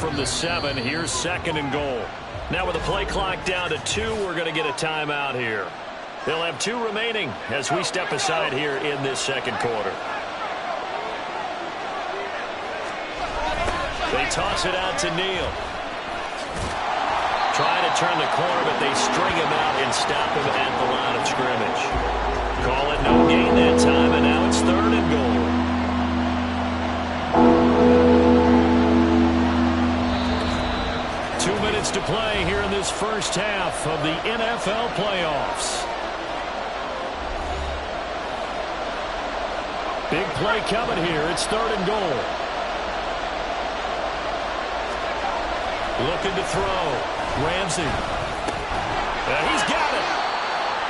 from the 7. Here's 2nd and goal. Now with the play clock down to 2, we're going to get a timeout here. They'll have 2 remaining as we step aside here in this second quarter. They toss it out to Neal. Trying to turn the corner, but they string him out and stop him at the line of scrimmage. Call it no gain that time, and now it's 3rd and goal. To play here in this first half of the NFL playoffs. Big play coming here. It's 3rd and goal. Looking to throw. Ramsey. He's got it.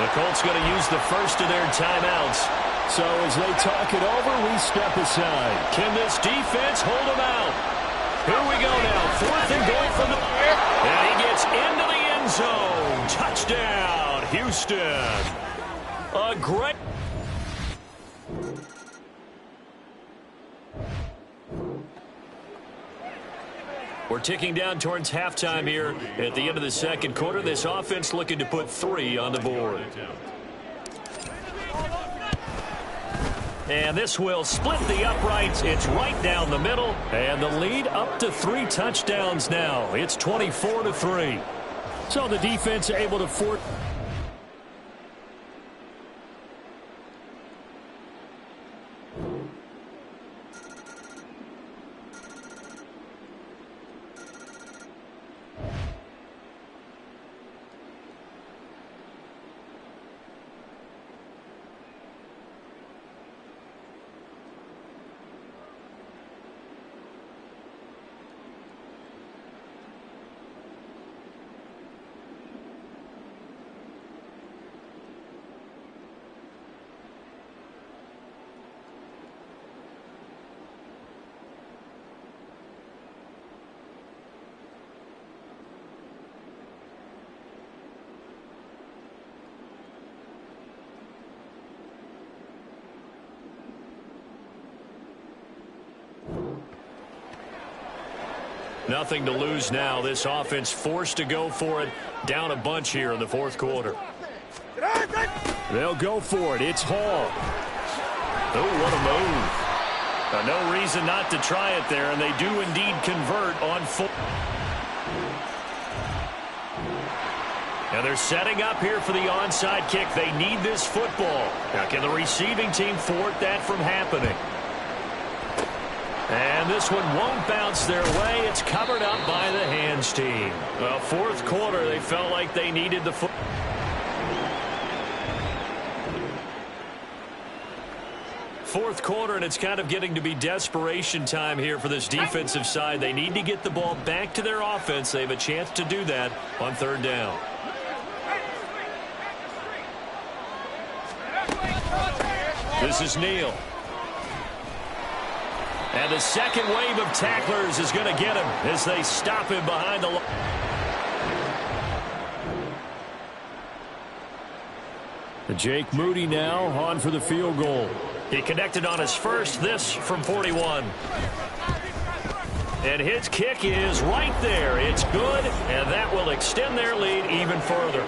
The Colts going to use the first of their timeouts. So as they talk it over, we step aside. Can this defense hold them out? Here we go now. 4th and goal from the... And he gets into the end zone. Touchdown, Houston. A great... We're ticking down towards halftime here at the end of the second quarter. This offense looking to put 3 on the board. And this will split the uprights. It's right down the middle. And the lead up to 3 touchdowns now. It's 24-3. So the defense able to force... Nothing to lose now. This offense forced to go for it. Down a bunch here in the 4th quarter. They'll go for it. It's Hall. Oh, what a move. No reason not to try it there, and they do indeed convert on 4. And they're setting up here for the onside kick. They need this football. Now, can the receiving team thwart that from happening? And this one won't bounce their way. It's covered up by the hands team. Well, 4th quarter, they felt like they needed the foot. Fourth quarter, and it's kind of getting to be desperation time here for this defensive side. They need to get the ball back to their offense. They have a chance to do that on 3rd down. This is Neal. And the second wave of tacklers is going to get him as they stop him behind the line. Jake Moody now on for the field goal. He connected on his first, this from 41. And his kick is right there. It's good, and that will extend their lead even further.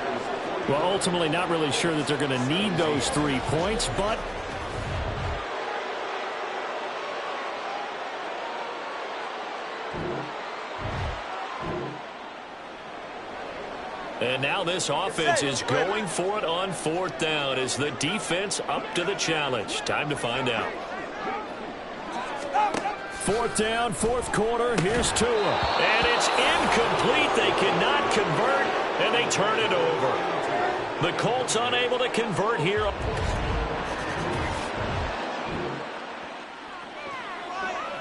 Well, ultimately not really sure that they're going to need those 3 points, but... And now this offense is going for it on 4th down. Is the defense up to the challenge? Time to find out. 4th down, 4th quarter. Here's Tua. And it's incomplete. They cannot convert, and they turn it over. The Colts unable to convert here.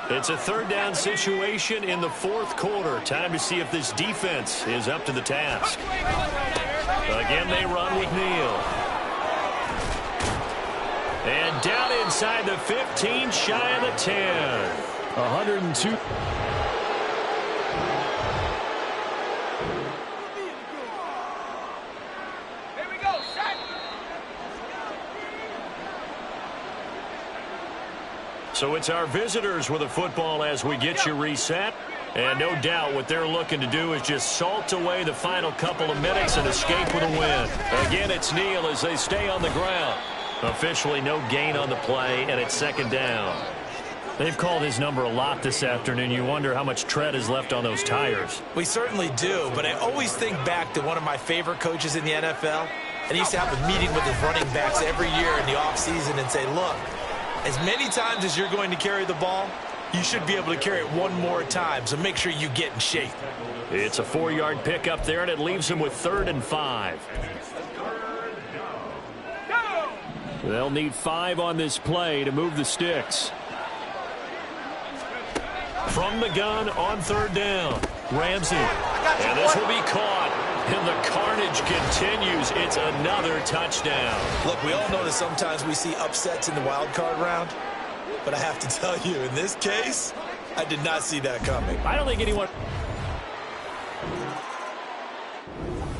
It's a 3rd down situation in the 4th quarter. Time to see if this defense is up to the task. Again, they run with Neal. And down inside the 15, shy of the 10. 102. So it's our visitors with a football as we get you reset. And no doubt what they're looking to do is just salt away the final couple of minutes and escape with a win. Again, it's Neal as they stay on the ground. Officially no gain on the play, and it's second down. They've called his number a lot this afternoon. You wonder how much tread is left on those tires. We certainly do, but I always think back to one of my favorite coaches in the NFL. And he used to have a meeting with his running backs every year in the offseason and say, look, as many times as you're going to carry the ball, you should be able to carry it one more time, so make sure you get in shape. It's a 4-yard pickup there, and it leaves him with 3rd and 5. They'll need 5 on this play to move the sticks. From the gun on 3rd down, Ramsey. And this will be caught. And the carnage continues. It's another touchdown. Look, we all know that sometimes we see upsets in the wild card round. But I have to tell you, in this case, I did not see that coming. I don't think anyone...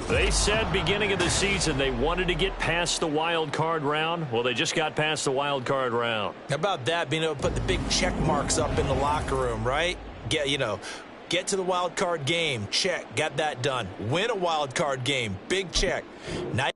They said beginning of the season they wanted to get past the wild card round. Well, they just got past the wild card round. How about that, being able to put the big check marks up in the locker room, right? Get to the wild card game, check, got that done. Win a wild card game, big check. Now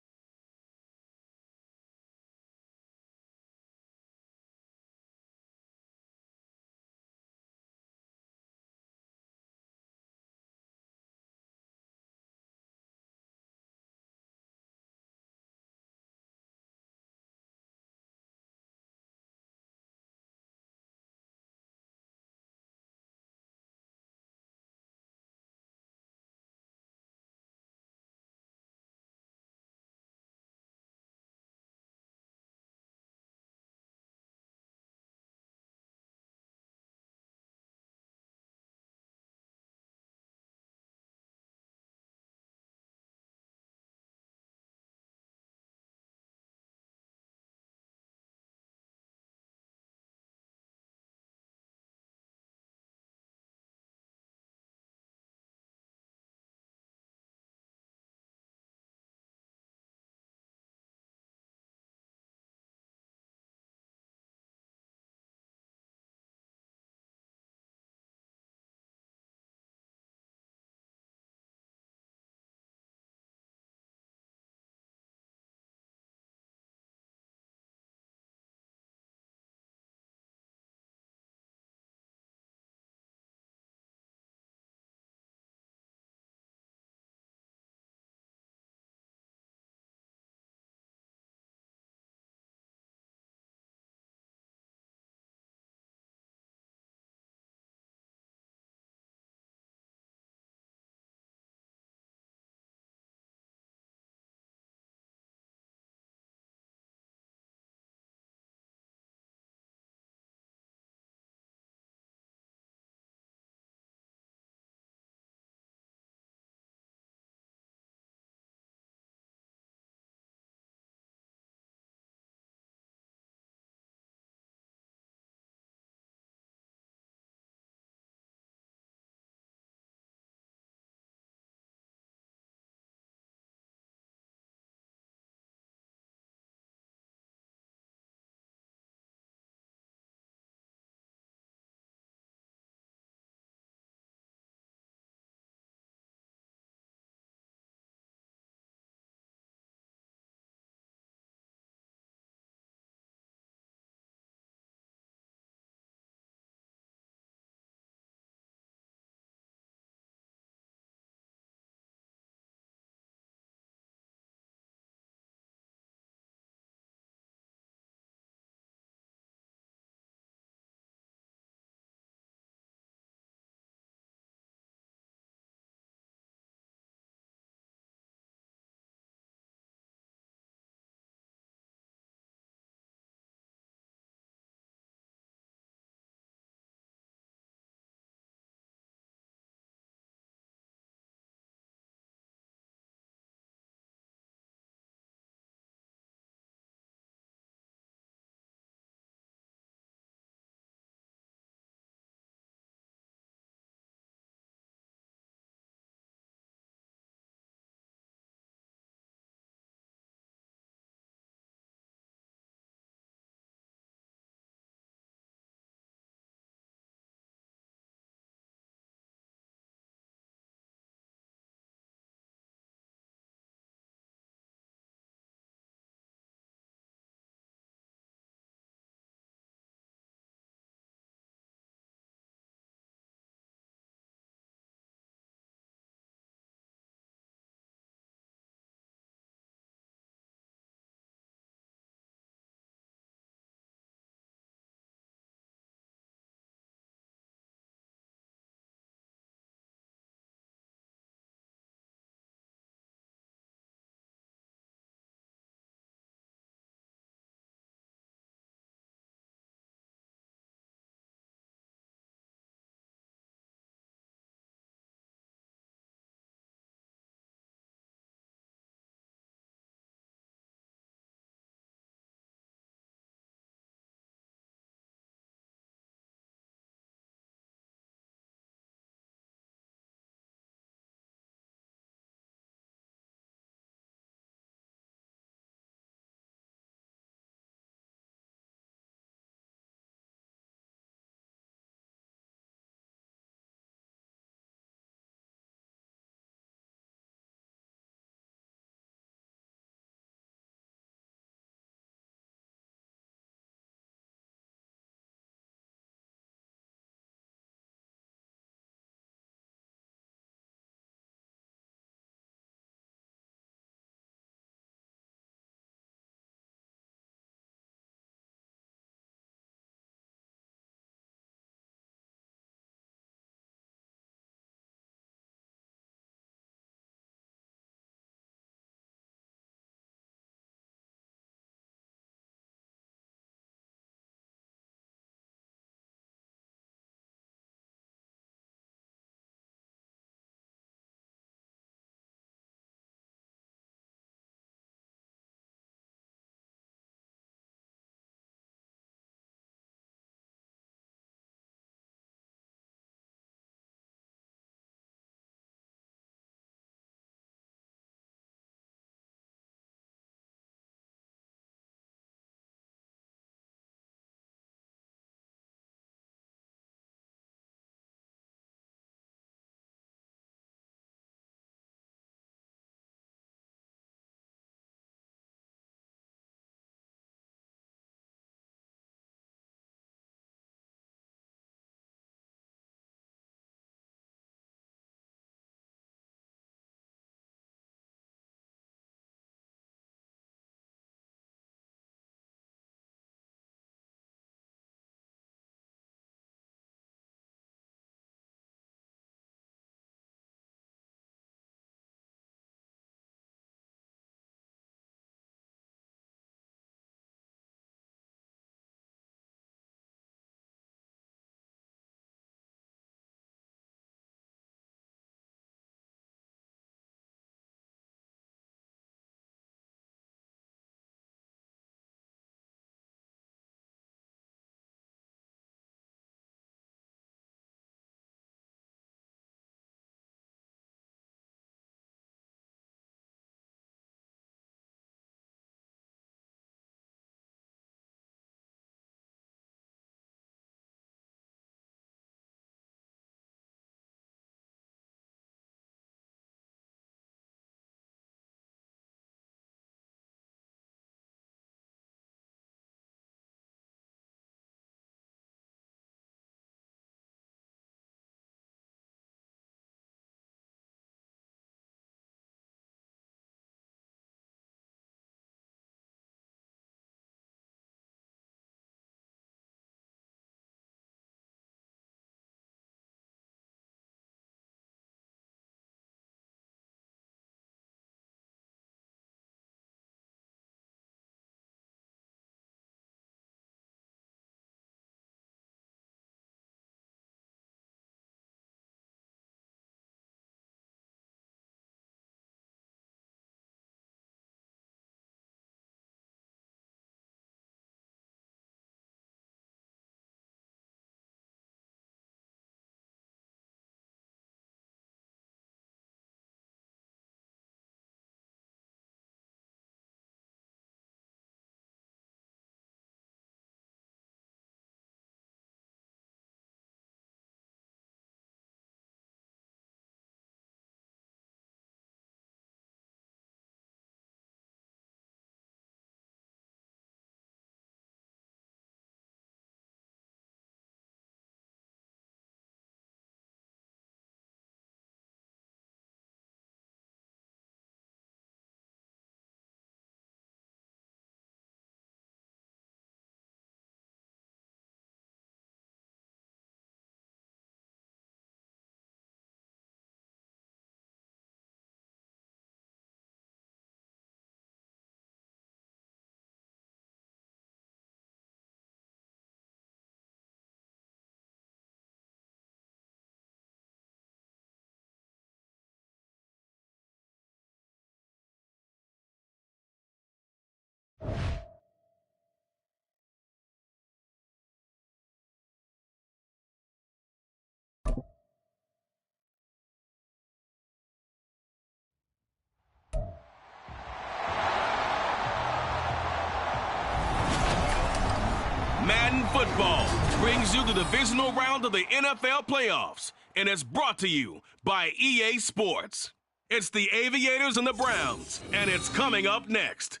Madden Football brings you the divisional round of the NFL playoffs, and it's brought to you by EA Sports. It's the Aviators and the Browns, and it's coming up next.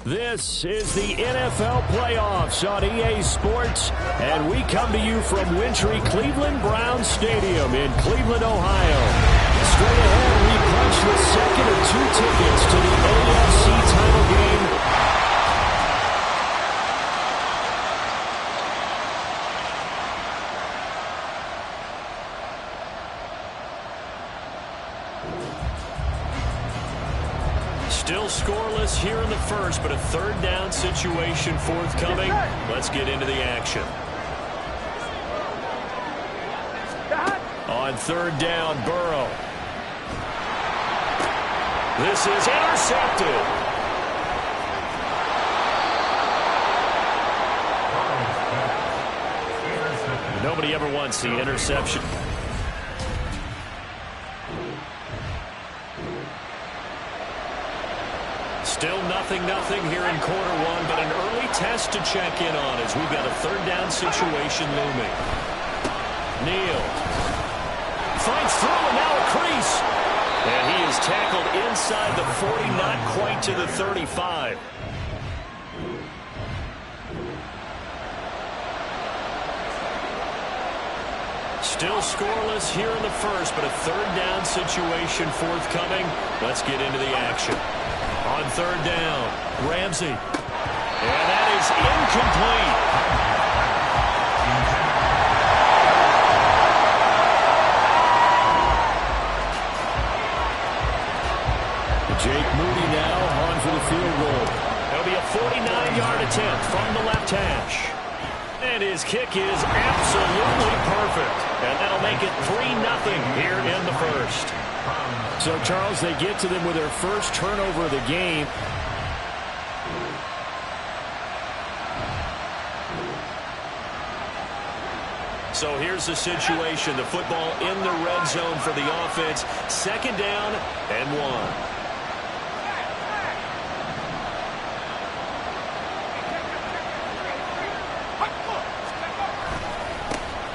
This is the NFL playoffs on EA Sports, and we come to you from wintry Cleveland Browns Stadium in Cleveland, Ohio. Straight ahead, we punch the second of 2 tickets to the AFC title game. Still scoreless here in the first, but a third down situation forthcoming. Let's get into the action. On third down, Burrow. This is intercepted. Nobody ever wants the interception. Still 0-0 here in quarter one, but an early test to check in on as we've got a third down situation looming. Neal finds through and now a crease. And he is tackled inside the 40, not quite to the 35. Still scoreless here in the first, but a third down situation forthcoming. Let's get into the action. On third down, Ramsey. And that is incomplete. Jake Moody now on for the field goal. It'll be a 49-yard attempt from the left hash. And his kick is absolutely perfect. And that'll make it 3-0 here in the first. So, Charles, they get to them with their first turnover of the game. So here's the situation. The football in the red zone for the offense. Second down and 1.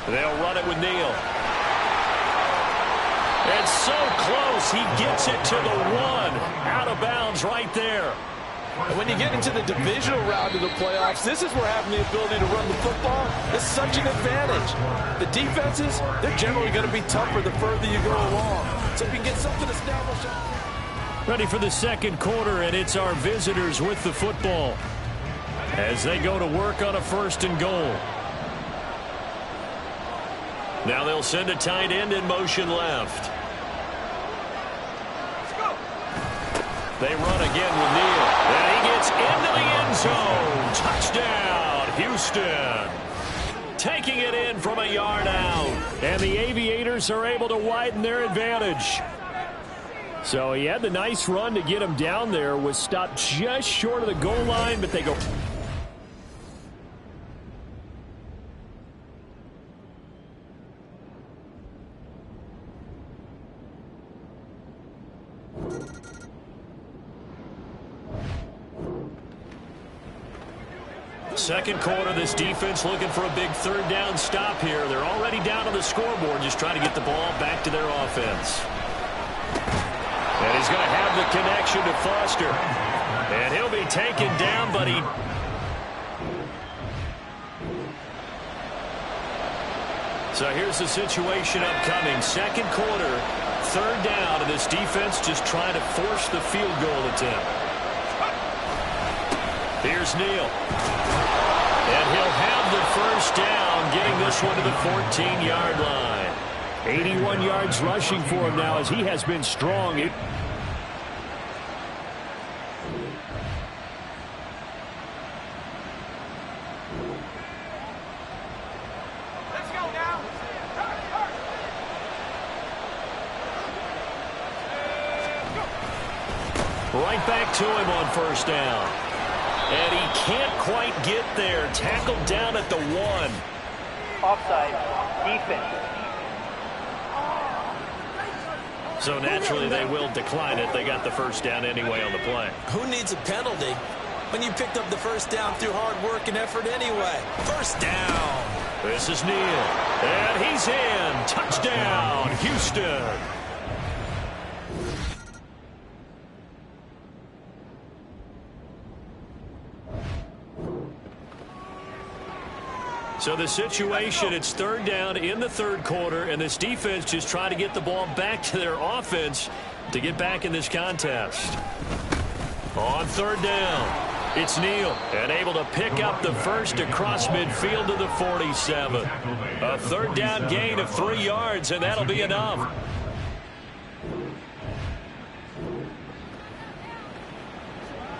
They'll run it with Neal. It's so close. He gets it to the 1. Out of bounds right there. And when you get into the divisional round of the playoffs, this is where having the ability to run the football is such an advantage. The defenses, they're generally going to be tougher the further you go along. So if you can get something established. Ready for the second quarter, and it's our visitors with the football as they go to work on a first and goal. Now they'll send a tight end in motion left. They run again with Neal. And he gets into the end zone. Touchdown, Houston. Taking it in from a yard out. And the Aviators are able to widen their advantage. So he had the nice run to get him down there. Was stopped just short of the goal line, but they go... Second quarter, this defense looking for a big third down stop here. They're already down on the scoreboard, just trying to get the ball back to their offense. And he's going to have the connection to Foster. And he'll be taken down, but he... So here's the situation upcoming. Second quarter, third down, and this defense just trying to force the field goal attempt. Here's Neal. And he'll have the first down, getting this one to the 14-yard line. 81 yards rushing for him now as he has been strong. Let's go now. Right back to him on first down. And he can't quite get there. Tackled down at the 1. Offside. Defense. So naturally they will decline it. They got the first down anyway on the play. Who needs a penalty when you picked up the first down through hard work and effort anyway? First down. This is Neal. And he's in. Touchdown, Houston. So the situation, it's third down in the third quarter, and this defense just trying to get the ball back to their offense to get back in this contest. On third down, it's Neal, and able to pick up the first across midfield to the 47. A third down gain of 3 yards, and that'll be enough.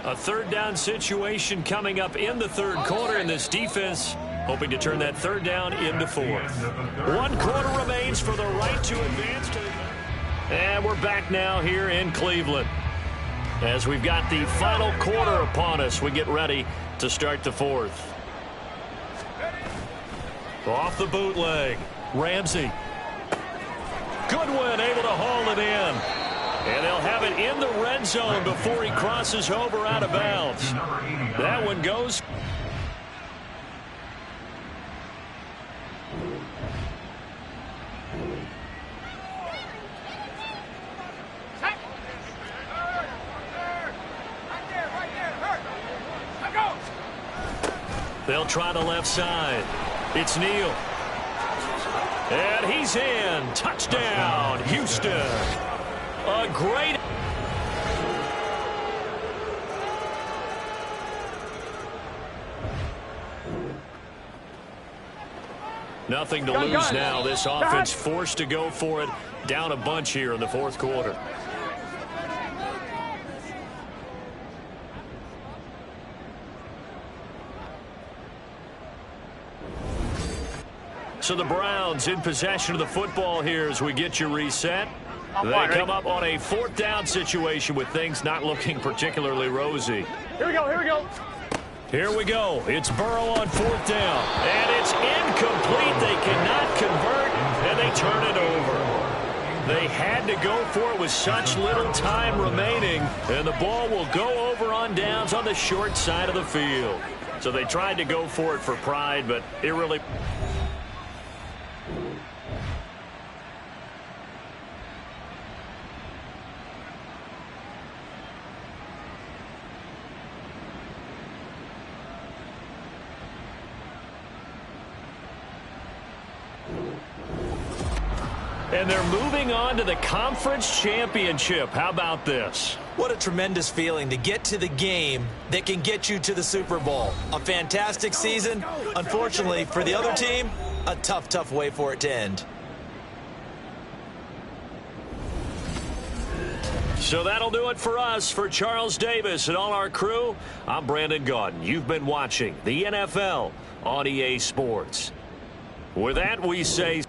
A third down situation coming up in the third quarter, and this defense hoping to turn that third down into fourth. 1 quarter remains for the right to advance. And we're back now here in Cleveland. As we've got the final quarter upon us, we get ready to start the fourth. Off the bootleg, Ramsey. Goodwin able to haul it in. And they'll have it in the red zone before he crosses over out of bounds. That one goes. They'll try the left side. It's Neal. And he's in. Touchdown, Houston. A great. Nothing to lose now. This offense forced to go for it. Down a bunch here in the fourth quarter. So the Browns in possession of the football here as we get you reset. They come up on a fourth down situation with things not looking particularly rosy. Here we go, here we go. Here we go. It's Burrow on fourth down. And it's incomplete. They cannot convert, and they turn it over. They had to go for it with such little time remaining, and the ball will go over on downs on the short side of the field. So they tried to go for it for pride, but it really... And they're moving on to the conference championship. How about this? What a tremendous feeling to get to the game that can get you to the Super Bowl. A fantastic season. Unfortunately, for the other team, a tough, tough way for it to end. So that'll do it for us. For Charles Davis and all our crew, I'm Brandon Gaudin. You've been watching the NFL on EA Sports. With that, we say...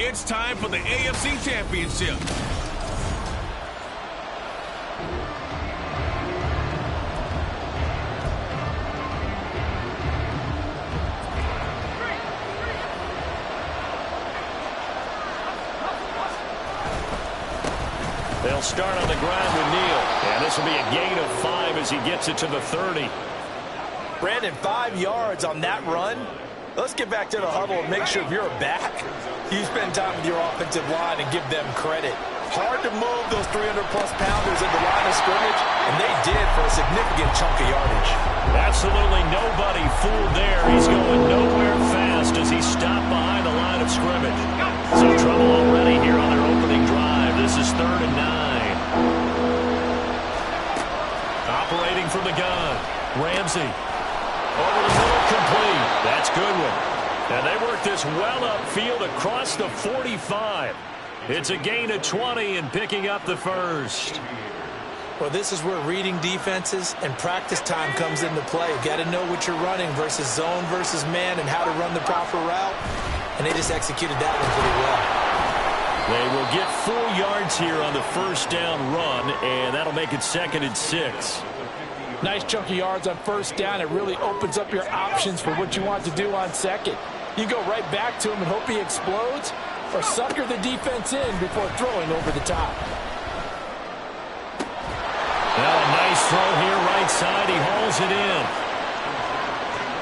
It's time for the AFC Championship. They'll start on the ground with Neal. And this will be a gain of 5 as he gets it to the 30. Brandon, 5 yards on that run. Let's get back to the huddle and make sure if you're back, you spend time with your offensive line and give them credit. Hard to move those 300-plus pounders at the line of scrimmage, and they did for a significant chunk of yardage. Absolutely nobody fooled there. He's going nowhere fast as he stopped behind the line of scrimmage. Some trouble already here on their opening drive. This is 3rd and 9. Operating from the gun, Ramsey. Over the middle, complete. That's Goodwin. And they work this well upfield across the 45. It's a gain of 20 and picking up the first. Well, this is where reading defenses and practice time comes into play. You got to know what you're running versus zone versus man and how to run the proper route. And they just executed that one pretty well. They will get 4 yards here on the first down run, and that'll make it 2nd and 6. Nice chunk of yards on first down. It really opens up your options for what you want to do on second. You go right back to him and hope he explodes, or sucker the defense in before throwing over the top. Well, a nice throw here right side. He hauls it in.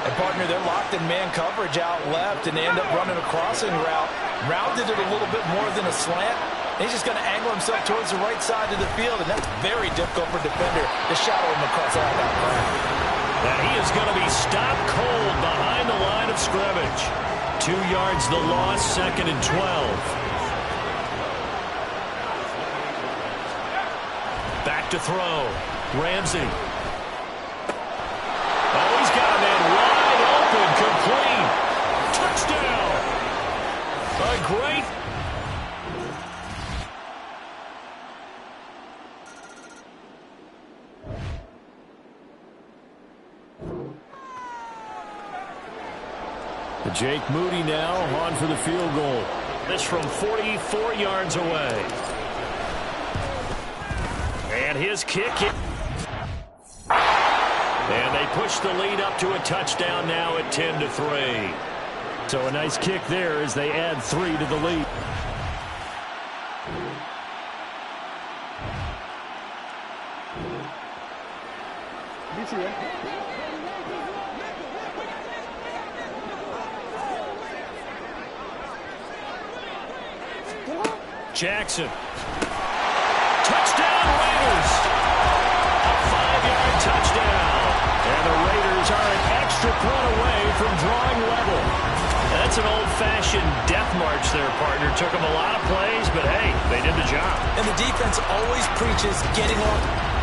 And, partner, they're locked in man coverage out left, and they end up running a crossing route. Rounded it a little bit more than a slant. He's just going to angle himself towards the right side of the field, and that's very difficult for a defender to shadow him across all that ground. And he is going to be stopped cold behind the line of scrimmage. 2 yards the loss, 2nd and 12. Back to throw. Ramsey. Oh, he's got a man wide open, complete. Touchdown. A great Jake Moody now on for the field goal. This from 44 yards away. And his kick. And they push the lead up to a touchdown now at 10-3. So a nice kick there as they add 3 to the lead. Jackson. Touchdown, Raiders! A 5-yard touchdown. And the Raiders are an extra point away from drawing level. That's an old-fashioned death march there, partner. Took them a lot of plays, but hey, they did the job. And the defense always preaches getting off.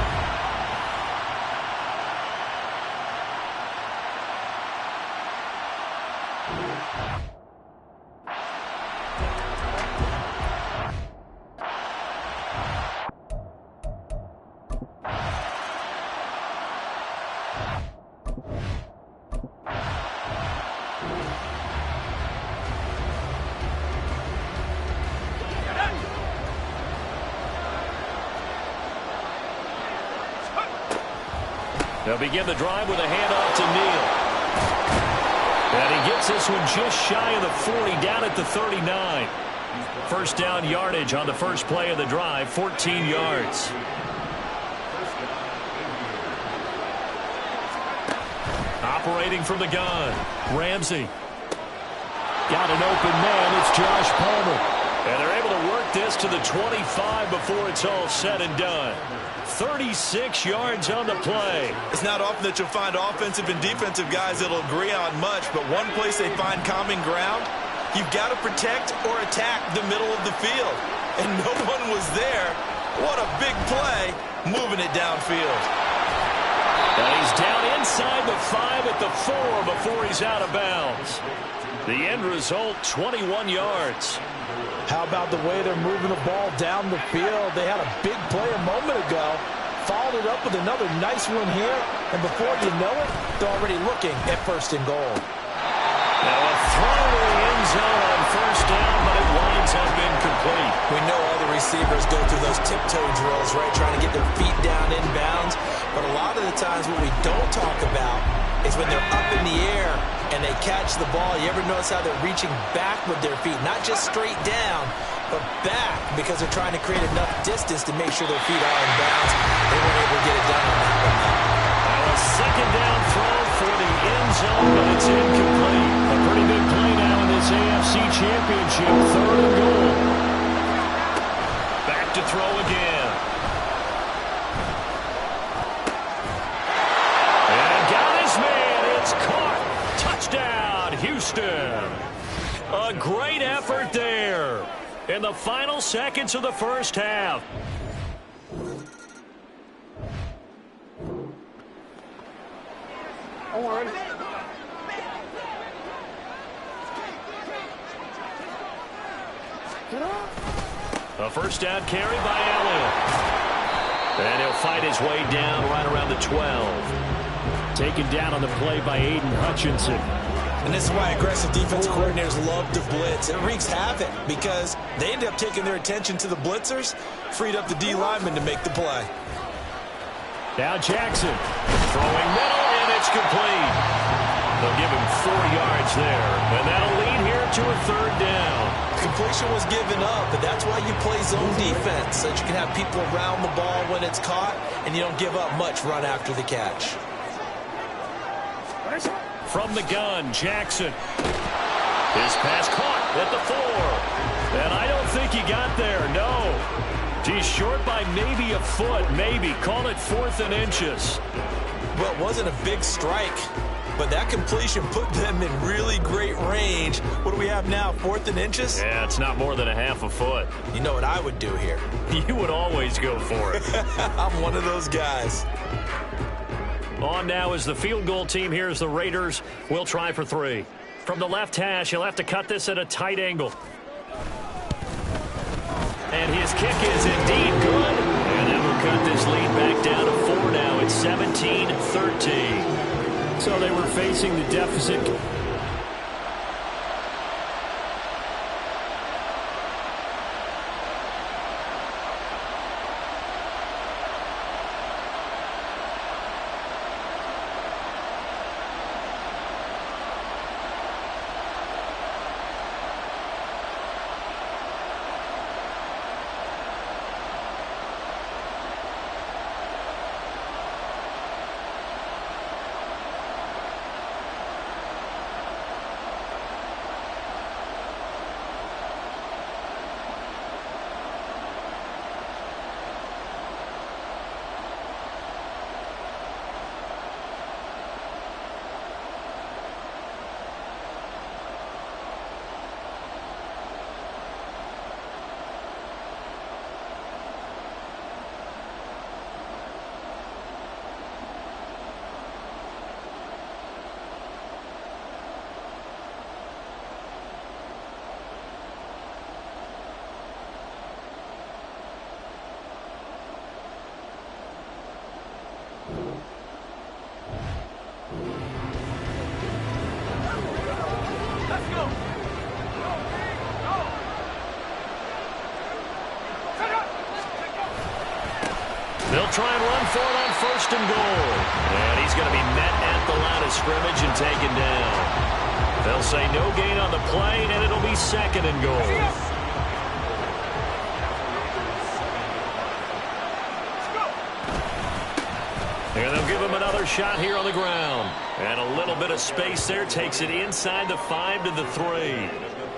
They'll begin the drive with a handoff to Neal. And he gets this one just shy of the 40, down at the 39. First down yardage on the first play of the drive, 14 yards. Operating from the gun, Ramsey. Got an open man, it's Josh Palmer. And they're able to work this to the 25 before it's all said and done. 36 yards on the play. It's not often that you'll find offensive and defensive guys that'll agree on much, but one place they find common ground, you've got to protect or attack the middle of the field. And no one was there. What a big play, moving it downfield. And he's down inside the 5 at the 4 before he's out of bounds. The end result, 21 yards. How about the way they're moving the ball down the field? They had a big play a moment ago, followed it up with another nice one here, and before you know it, they're already looking at 1st and goal. Now a throw to the end zone on first down, but it winds incomplete. We know all the receivers go through those tiptoe drills, right, trying to get their feet down inbounds. But a lot of the times what we don't talk about is when they're up in the air and they catch the ball. You ever notice how they're reaching back with their feet, not just straight down, but back, because they're trying to create enough distance to make sure their feet are in bounds. They weren't able to get it done on that one, though. Now a second down throw for the end zone, but it's incomplete. A pretty big play now in this AFC Championship. 3rd and goal. Back to throw again. And got his man. It's caught. Touchdown, Houston. A great effort there in the final seconds of the first half. A first down carry by Elliott. And he'll fight his way down right around the 12. Taken down on the play by Aiden Hutchinson. And this is why aggressive defense coordinators love to blitz. It wreaks havoc because they end up taking their attention to the blitzers, freed up the D lineman to make the play. Now Jackson throwing middle, and it's complete. They'll give him 4 yards there, and that'll lead here to a 3rd down. Completion was given up, but that's why you play zone defense, so that you can have people around the ball when it's caught, and you don't give up much run after the catch. From the gun, Jackson. His pass caught at the 4. And I don't think he got there, no. He's short by maybe a foot, maybe. Call it 4th and inches. Well, it wasn't a big strike, but that completion put them in really great range. What do we have now, 4th and inches? Yeah, it's not more than a half a foot. You know what I would do here? You would always go for it. I'm one of those guys. On now is the field goal team. Here's the Raiders. We'll try for 3. From the left hash, he'll have to cut this at a tight angle. And his kick is indeed good. And that will cut this lead back down to 4 now. It's 17-13. So they were facing the deficit. They'll try and run for it on 1st and goal. And he's going to be met at the line of scrimmage and taken down. They'll say no gain on the play, and it'll be 2nd and goal. And they'll give him another shot here on the ground. And a little bit of space there takes it inside the 5 to the 3.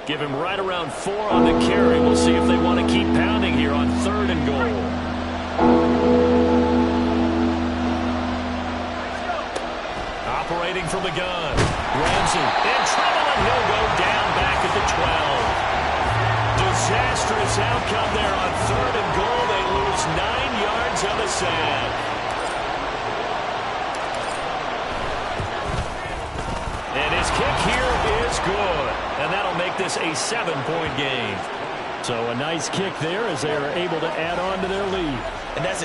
Give him right around 4 on the carry. We'll see if they want to keep pounding here on 3rd and goal. Operating from the gun. Ramsey in trouble, and he'll go down back at the 12. Disastrous outcome there on 3rd and goal. They lose 9 yards on the sack. And his kick here is good. And that'll make this a 7-point game. So a nice kick there as they are able to add on to their lead. And that's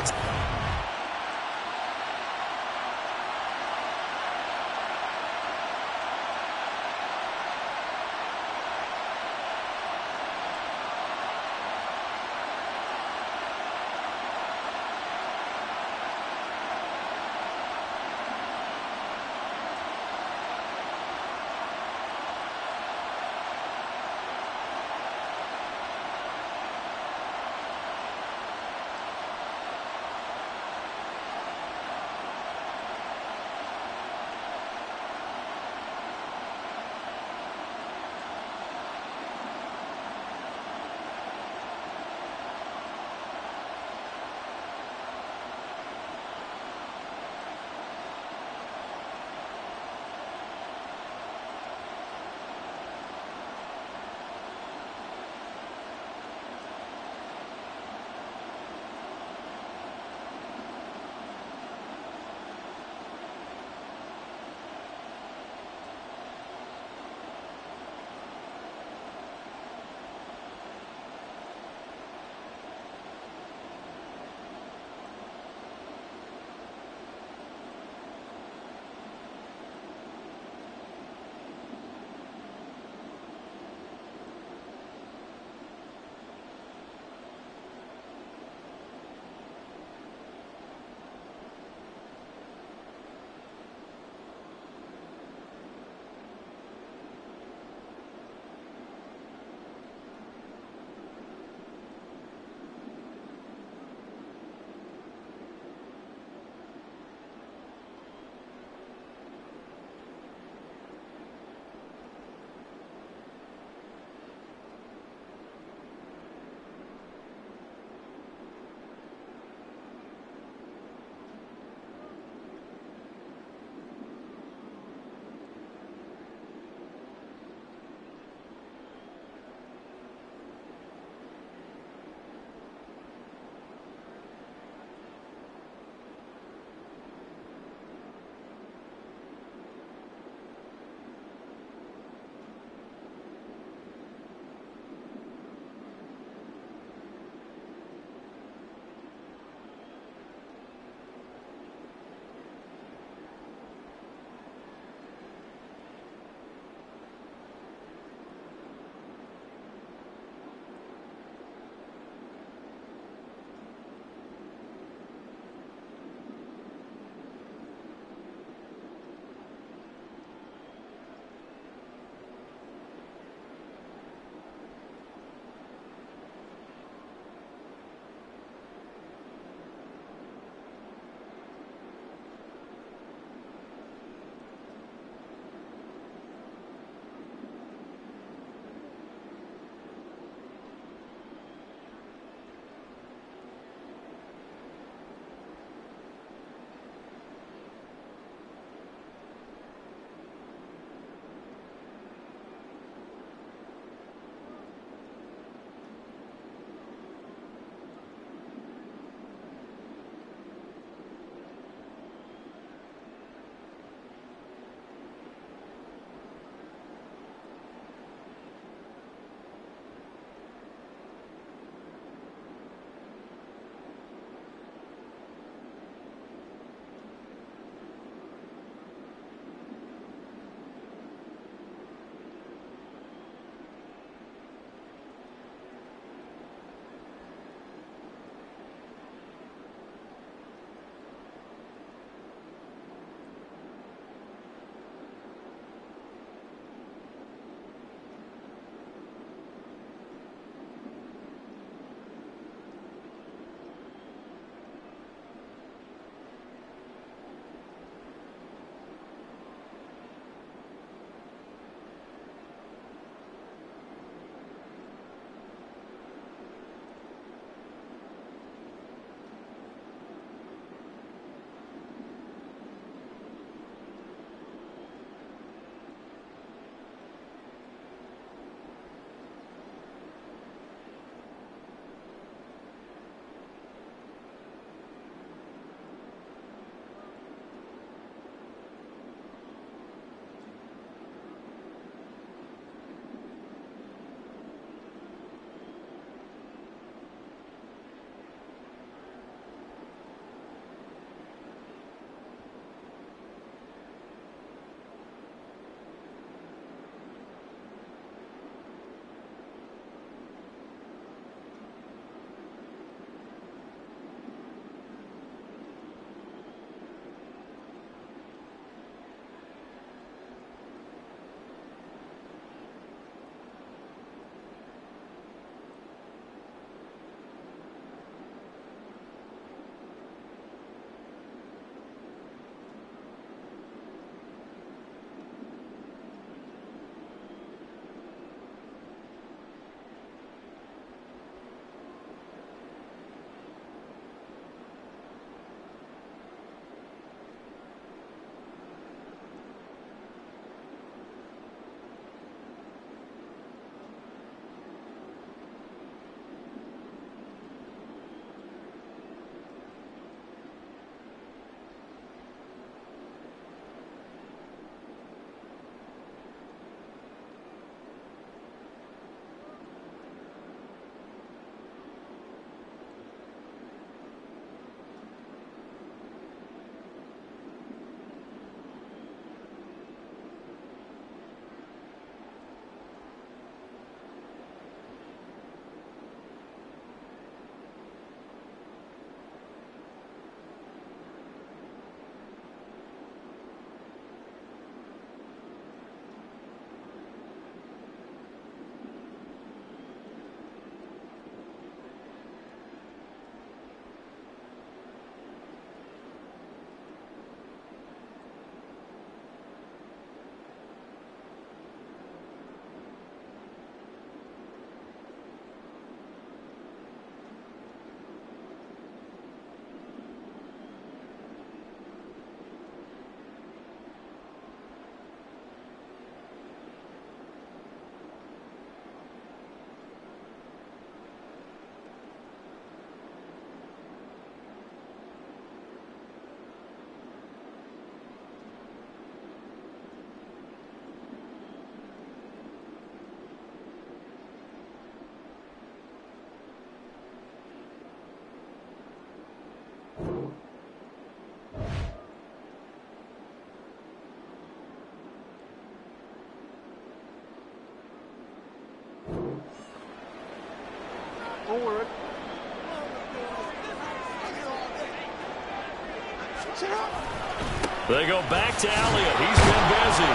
They go back to Elliott. He's been busy.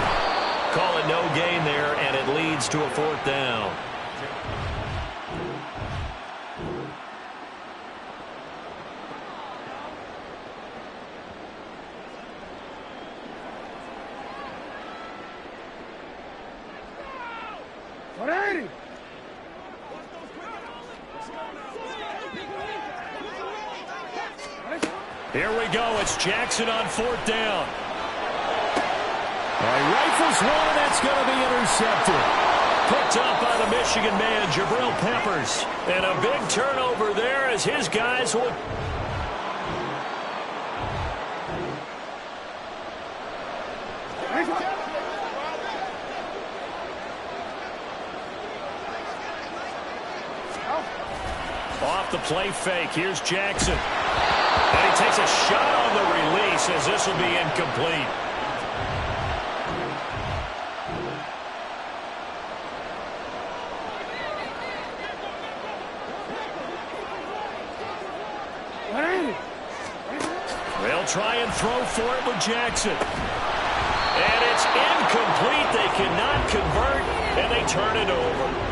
Call it no gain there, and it leads to a 4th down. Here we go. It's Jackson on 4th down. He rifles one, and that's going to be intercepted. Picked up by the Michigan man, Jabril Peppers. And a big turnover there as his guys will... Off the play fake. Here's Jackson. And he takes a shot on the release as this will be incomplete. They'll try and throw for it with Jackson. And it's incomplete. They cannot convert, and they turn it over.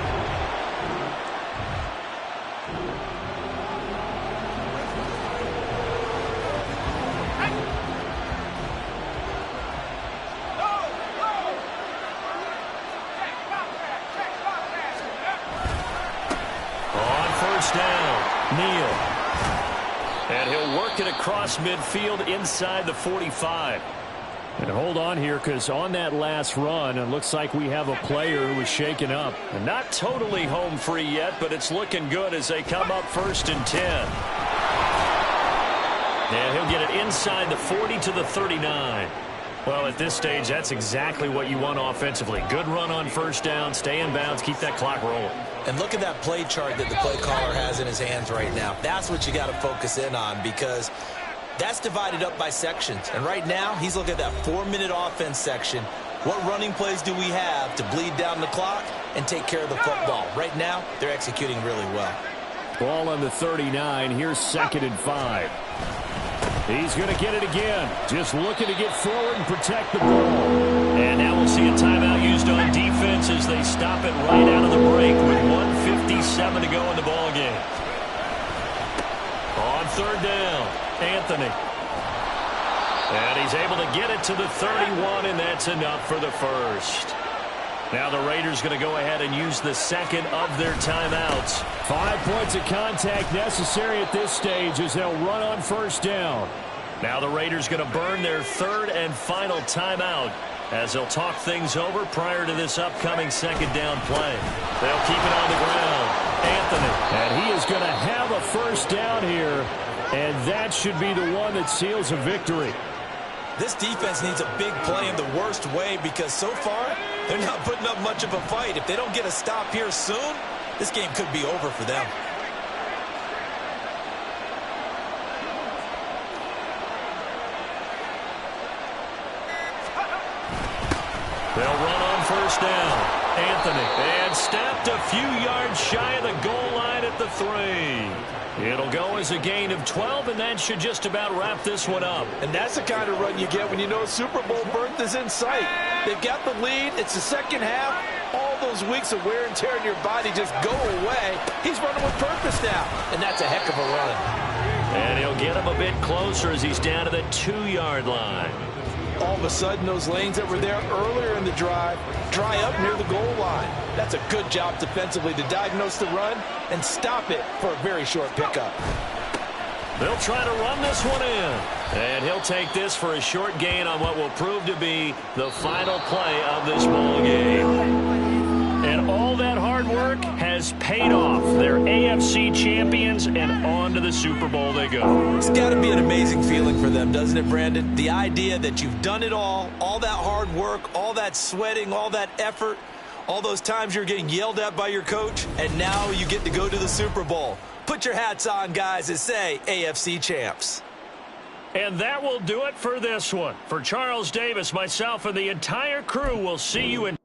Neal. And he'll work it across midfield inside the 45. And hold on here, because on that last run, it looks like we have a player who was shaken up. And not totally home free yet, but it's looking good as they come up 1st and 10. And he'll get it inside the 40 to the 39. Well, at this stage, that's exactly what you want offensively. Good run on 1st down, stay in bounds, keep that clock rolling. And look at that play chart that the play caller has in his hands right now. That's what you got to focus in on, because that's divided up by sections. And right now, he's looking at that 4-minute offense section. What running plays do we have to bleed down the clock and take care of the football? Right now, they're executing really well. Ball on the 39. Here's 2nd and 5. He's going to get it again. Just looking to get forward and protect the ball. And now we'll see a timeout used on defense as they stop it right out of the break with 1:57 to go in the ball game. On 3rd down, Anthony. And he's able to get it to the 31, and that's enough for the 1st. Now the Raiders going to go ahead and use the 2nd of their timeouts. 5 points of contact necessary at this stage as they'll run on 1st down. Now the Raiders going to burn their 3rd and final timeout as they'll talk things over prior to this upcoming 2nd down play. They'll keep it on the ground. Anthony. And he is going to have a 1st down here, and that should be the one that seals a victory. This defense needs a big play in the worst way, because so far they're not putting up much of a fight. If they don't get a stop here soon, this game could be over for them. They'll run on 1st down. Anthony. And stepped a few yards shy of the goal line at the 3. It'll go as a gain of 12, and that should just about wrap this one up. And that's the kind of run you get when you know Super Bowl berth is in sight. They've got the lead. It's the 2nd half. All those weeks of wear and tear in your body just go away. He's running with purpose now, and that's a heck of a run. And he'll get him a bit closer as he's down to the 2-yard line. All of a sudden, those lanes that were there earlier in the drive dry up near the goal line. That's a good job defensively to diagnose the run and stop it for a very short pickup. They'll try to run this one in. And he'll take this for a short gain on what will prove to be the final play of this ball game. And all that hard work has paid off. They're AFC champions, and on to the Super Bowl they go. It's got to be an amazing feeling for them, doesn't it, Brandon? The idea that you've done it all that hard work, all that sweating, all that effort, all those times you're getting yelled at by your coach, and now you get to go to the Super Bowl. Put your hats on, guys, and say AFC champs. And that will do it for this one. For Charles Davis, myself, and the entire crew, we'll see you in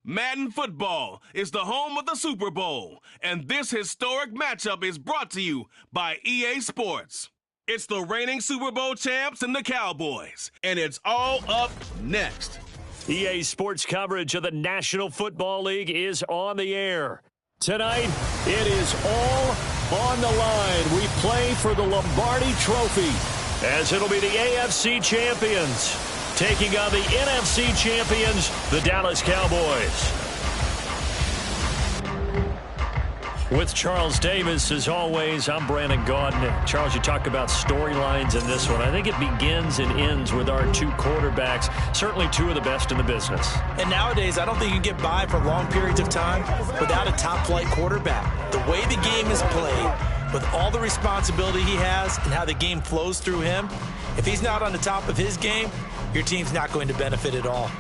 Madden Football is the home of the Super Bowl, and this historic matchup is brought to you by EA Sports. It's the reigning Super Bowl champs and the Cowboys, and it's all up next. EA Sports coverage of the National Football League is on the air. Tonight, it is all on the line. We play for the Lombardi Trophy, as it'll be the AFC champions taking on the NFC champions, the Dallas Cowboys. With Charles Davis, as always, I'm Brandon Gaudin. Charles, you talk about storylines in this one. I think it begins and ends with our two quarterbacks, certainly two of the best in the business. And nowadays, I don't think you can get by for long periods of time without a top-flight quarterback. The way the game is played, with all the responsibility he has and how the game flows through him, if he's not on the top of his game, your team's not going to benefit at all.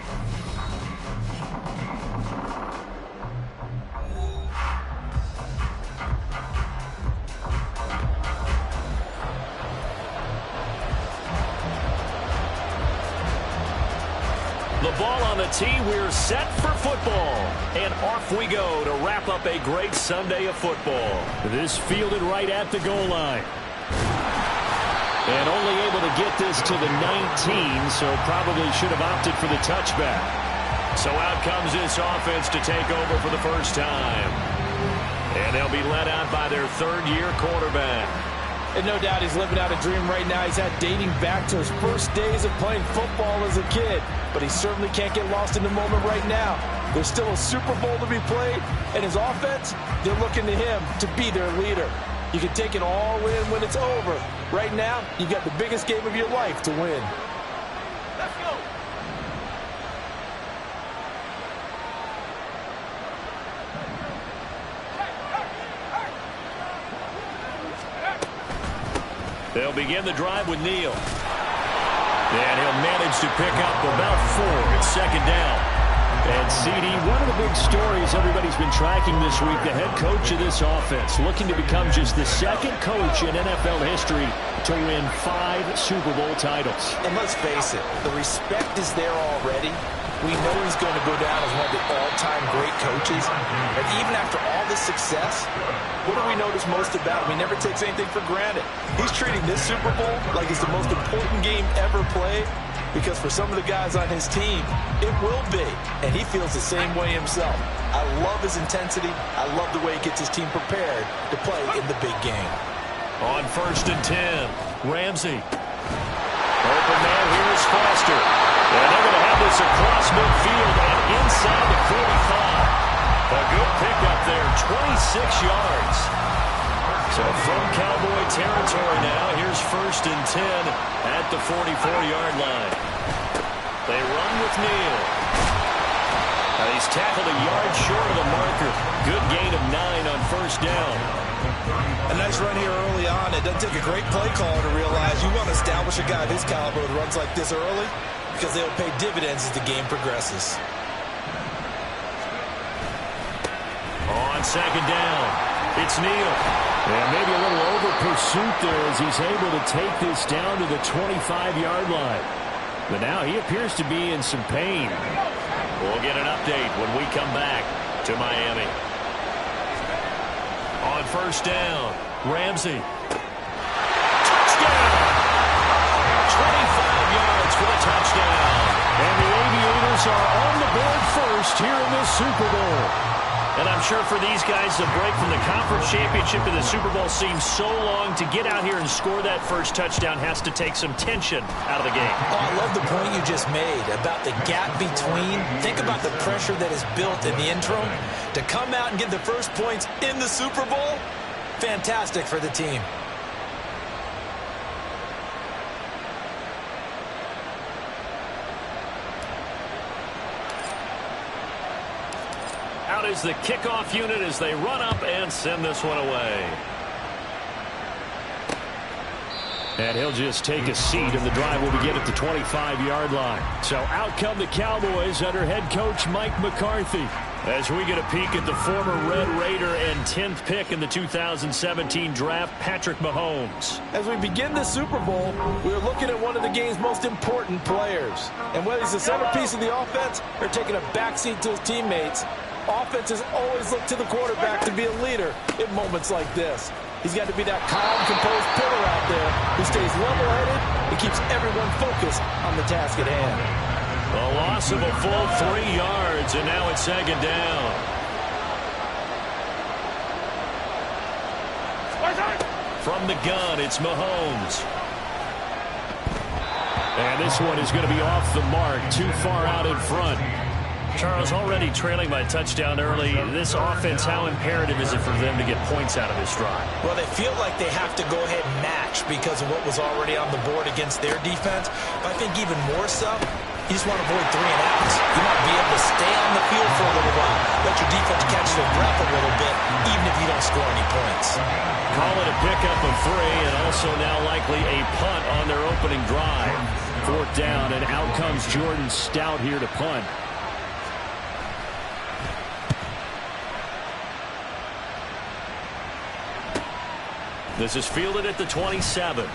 The ball on the tee, we're set for football. And off we go to wrap up a great Sunday of football. This fielded right at the goal line. And only able to get this to the 19, so probably should have opted for the touchback. So out comes this offense to take over for the first time. And they'll be led out by their third-year quarterback. And no doubt he's living out a dream right now. He's had dating back to his first days of playing football as a kid. But he certainly can't get lost in the moment right now. There's still a Super Bowl to be played. And his offense, they're looking to him to be their leader. You can take it all in when it's over. Right now, you got the biggest game of your life to win. Let's go. They'll begin the drive with Neal. And he'll manage to pick up about 4. It's second down. And CD, one of the big stories everybody's been tracking this week, the head coach of this offense, looking to become just the second coach in NFL history to win 5 Super Bowl titles. And let's face it, the respect is there already. We know he's going to go down as one of the all-time great coaches. And even after all this success, what do we notice most about him? He never takes anything for granted. He's treating this Super Bowl like it's the most important game ever played, because for some of the guys on his team, it will be. And he feels the same way himself. I love his intensity. I love the way he gets his team prepared to play in the big game. On 1st and 10, Ramsey. Open man, here's Foster. And they're going to have this across midfield and inside the 45. A good pickup there, 26 yards. So from Cowboy territory now, here's 1st and 10 at the 44-yard line. They run with Neal. He's tackled a yard short of the marker. Good gain of 9 on 1st down. A nice run here early on. It doesn't take a great play caller to realize you want to establish a guy of his caliber that runs like this early, because they'll pay dividends as the game progresses. On 2nd down, it's Neal. And maybe a little over pursuit there as he's able to take this down to the 25-yard line. But now he appears to be in some pain. We'll get an update when we come back to Miami. On 1st down, Ramsey. Touchdown! 25 yards for the touchdown. And the Aviators are on the board first here in this Super Bowl. And I'm sure for these guys, the break from the conference championship to the Super Bowl seems so long. To get out here and score that first touchdown has to take some tension out of the game. Oh, I love the point you just made about the gap between. Think about the pressure that is built in the interim. To come out and get the first points in the Super Bowl, fantastic for the team. Out is the kickoff unit as they run up and send this one away. And he'll just take a seat, and the drive will begin at the 25-yard line. So out come the Cowboys under head coach Mike McCarthy, as we get a peek at the former Red Raider and 10th pick in the 2017 draft, Patrick Mahomes. As we begin the Super Bowl, we're looking at one of the game's most important players. And whether he's the centerpiece of the offense or taking a backseat to his teammates, offenses always look to the quarterback to be a leader in moments like this. He's got to be that calm, composed pillar out there who stays level-headed and keeps everyone focused on the task at hand. A loss of a full 3 yards, and now it's second down. From the gun, it's Mahomes. And this one is going to be off the mark, too far out in front. Charles, already trailing by a touchdown early. This offense, how imperative is it for them to get points out of this drive? Well, they feel like they have to go ahead and match because of what was already on the board against their defense. But I think even more so, you just want to avoid 3 and outs. You want to be able to stay on the field for a little while, let your defense catch their breath a little bit, even if you don't score any points. Call it a pickup of 3, and also now likely a punt on their opening drive. 4th down, and out comes Jordan Stout here to punt. This is fielded at the 27. An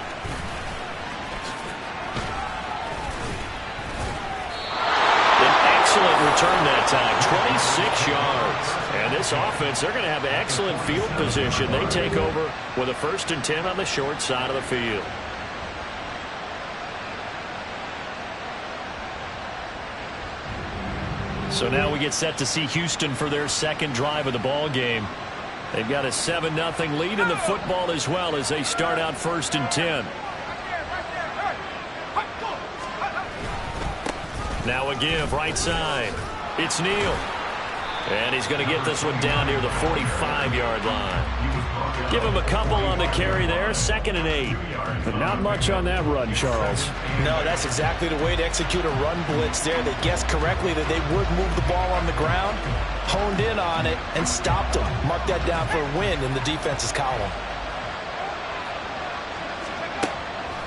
excellent return that time, 26 yards. And this offense, they're going to have excellent field position. They take over with a 1st and 10 on the short side of the field. So now we get set to see Houston for their second drive of the ball game. They've got a 7-0 lead in the football as well as they start out 1st and 10. Now a give right side. It's Neal. And he's going to get this one down near the 45-yard line. Give him a couple on the carry there. 2nd and 8. But not much on that run, Charles. No, that's exactly the way to execute a run blitz there. They guessed correctly that they would move the ball on the ground, honed in on it, and stopped them. Mark that down for a win in the defense's column.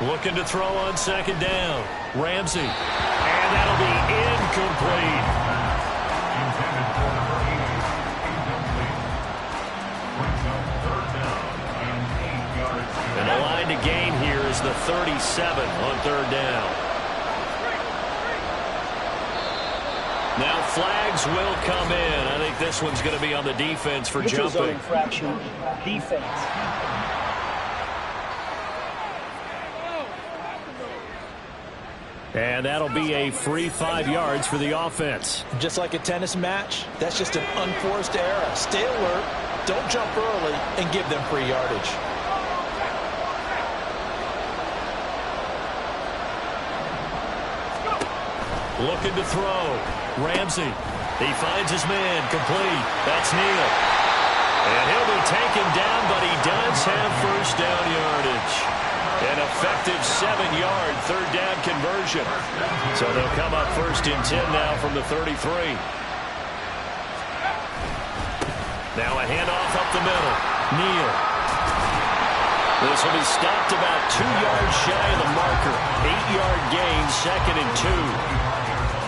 Looking to throw on 2nd down. Ramsey. And that'll be incomplete. And the line to gain here is the 37 on 3rd down. Now flags will come in. I think this one's going to be on the defense for jumping. Infraction, defense. And that'll be a free 5 yards for the offense. Just like a tennis match, that's just an unforced error. Stay alert, don't jump early, and give them free yardage. Looking to throw. Ramsey. He finds his man. Complete. That's Neal. And he'll be taken down, but he does have 1st down yardage. An effective 7-yard 3rd down conversion. So they'll come up 1st and 10 now from the 33. Now a handoff up the middle. Neal. This will be stopped about 2 yards shy of the marker. 8-yard gain, 2nd and 2.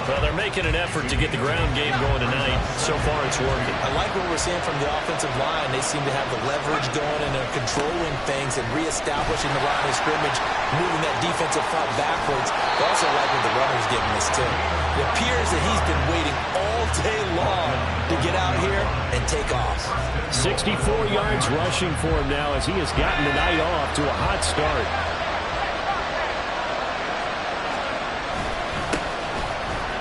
Well, they're making an effort to get the ground game going tonight. So far, it's working. I like what we're seeing from the offensive line. They seem to have the leverage going, and they're controlling things and reestablishing the line of scrimmage, moving that defensive front backwards. I also like what the runner's giving us, too. It appears that he's been waiting all day long to get out here and take off. 64 yards rushing for him now as he has gotten the night off to a hot start.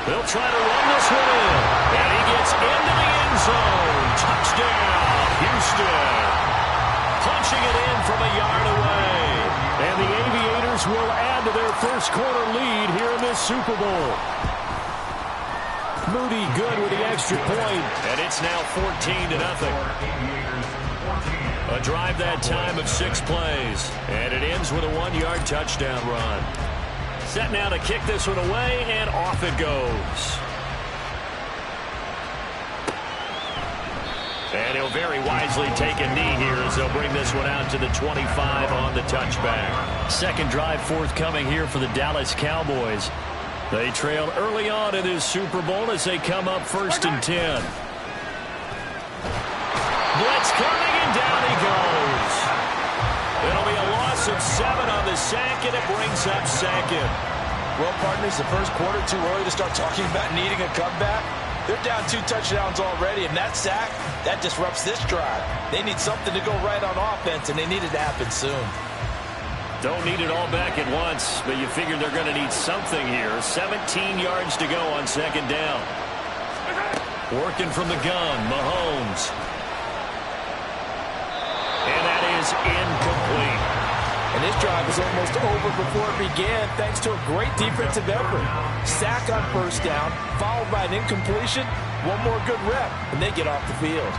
They'll try to run this one in. And he gets into the end zone. Touchdown, Houston. Punching it in from a yard away. And the Aviators will add to their first quarter lead here in this Super Bowl. Moody good with the extra point. And it's now 14-0. A drive that time of 6 plays. And it ends with a 1-yard touchdown run. Set now to kick this one away, and off it goes. And And he'll very wisely take a knee here as they'll bring this one out to the 25 on the touchback. Second drive forthcoming here for the Dallas Cowboys. They trail early on in this Super Bowl as they come up 1st and 10. Blitz coming, and down he goes. It'll be a loss of 7 on the sack, and it brings up 2nd. Well, partners, the first quarter too early to start talking about needing a comeback. They're down 2 touchdowns already, and that sack, that disrupts this drive. They need something to go right on offense, and they need it to happen soon. Don't need it all back at once, but you figure they're going to need something here. 17 yards to go on 2nd down. Working from the gun, Mahomes. And that is incomplete. And this drive is almost over before it began thanks to a great defensive effort. Sack on 1st down, followed by an incompletion. One more good rep, and they get off the field.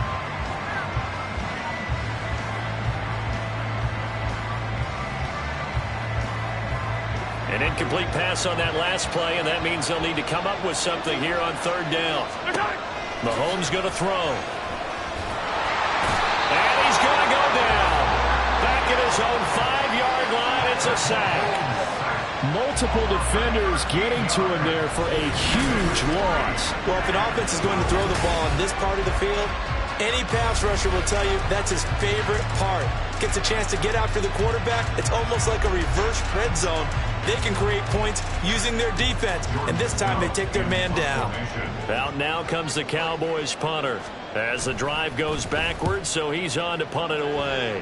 An incomplete pass on that last play, and that means they'll need to come up with something here on 3rd down. Mahomes going to throw. And he's going to go down. Back at his own 5-yard line, it's a sack. Multiple defenders getting to him there for a huge loss. Well, if an offense is going to throw the ball in this part of the field, any pass rusher will tell you that's his favorite part. Gets a chance to get after the quarterback. It's almost like a reverse red zone. They can create points using their defense, and this time they take their man down. Out now comes the Cowboys punter as the drive goes backwards, so he's on to punt it away.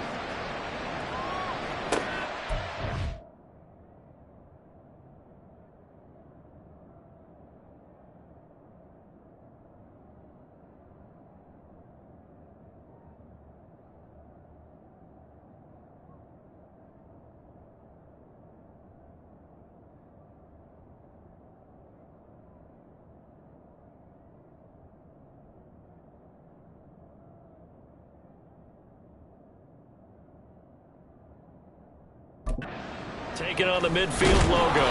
Taking on the midfield logo.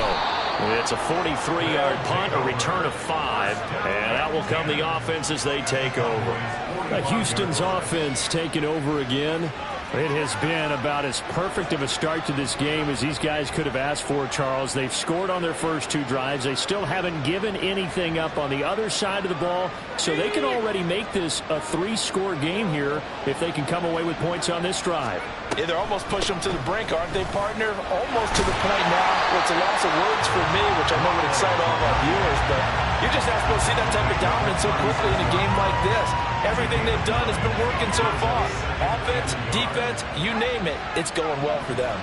It's a 43-yard punt, a return of 5, and out will come the offense as they take over. Houston's offense taking over again. It has been about as perfect of a start to this game as these guys could have asked for, Charles. They've scored on their first 2 drives. They still haven't given anything up on the other side of the ball, so they can already make this a 3-score game here if they can come away with points on this drive. Yeah, they're almost pushing them to the brink, aren't they, partner? Almost to the point now where it's a loss of words for me, which I know would excite all of our viewers, but you're just not supposed to see that type of dominance so quickly in a game like this. Everything they've done has been working so far. Offense, defense, you name it, it's going well for them.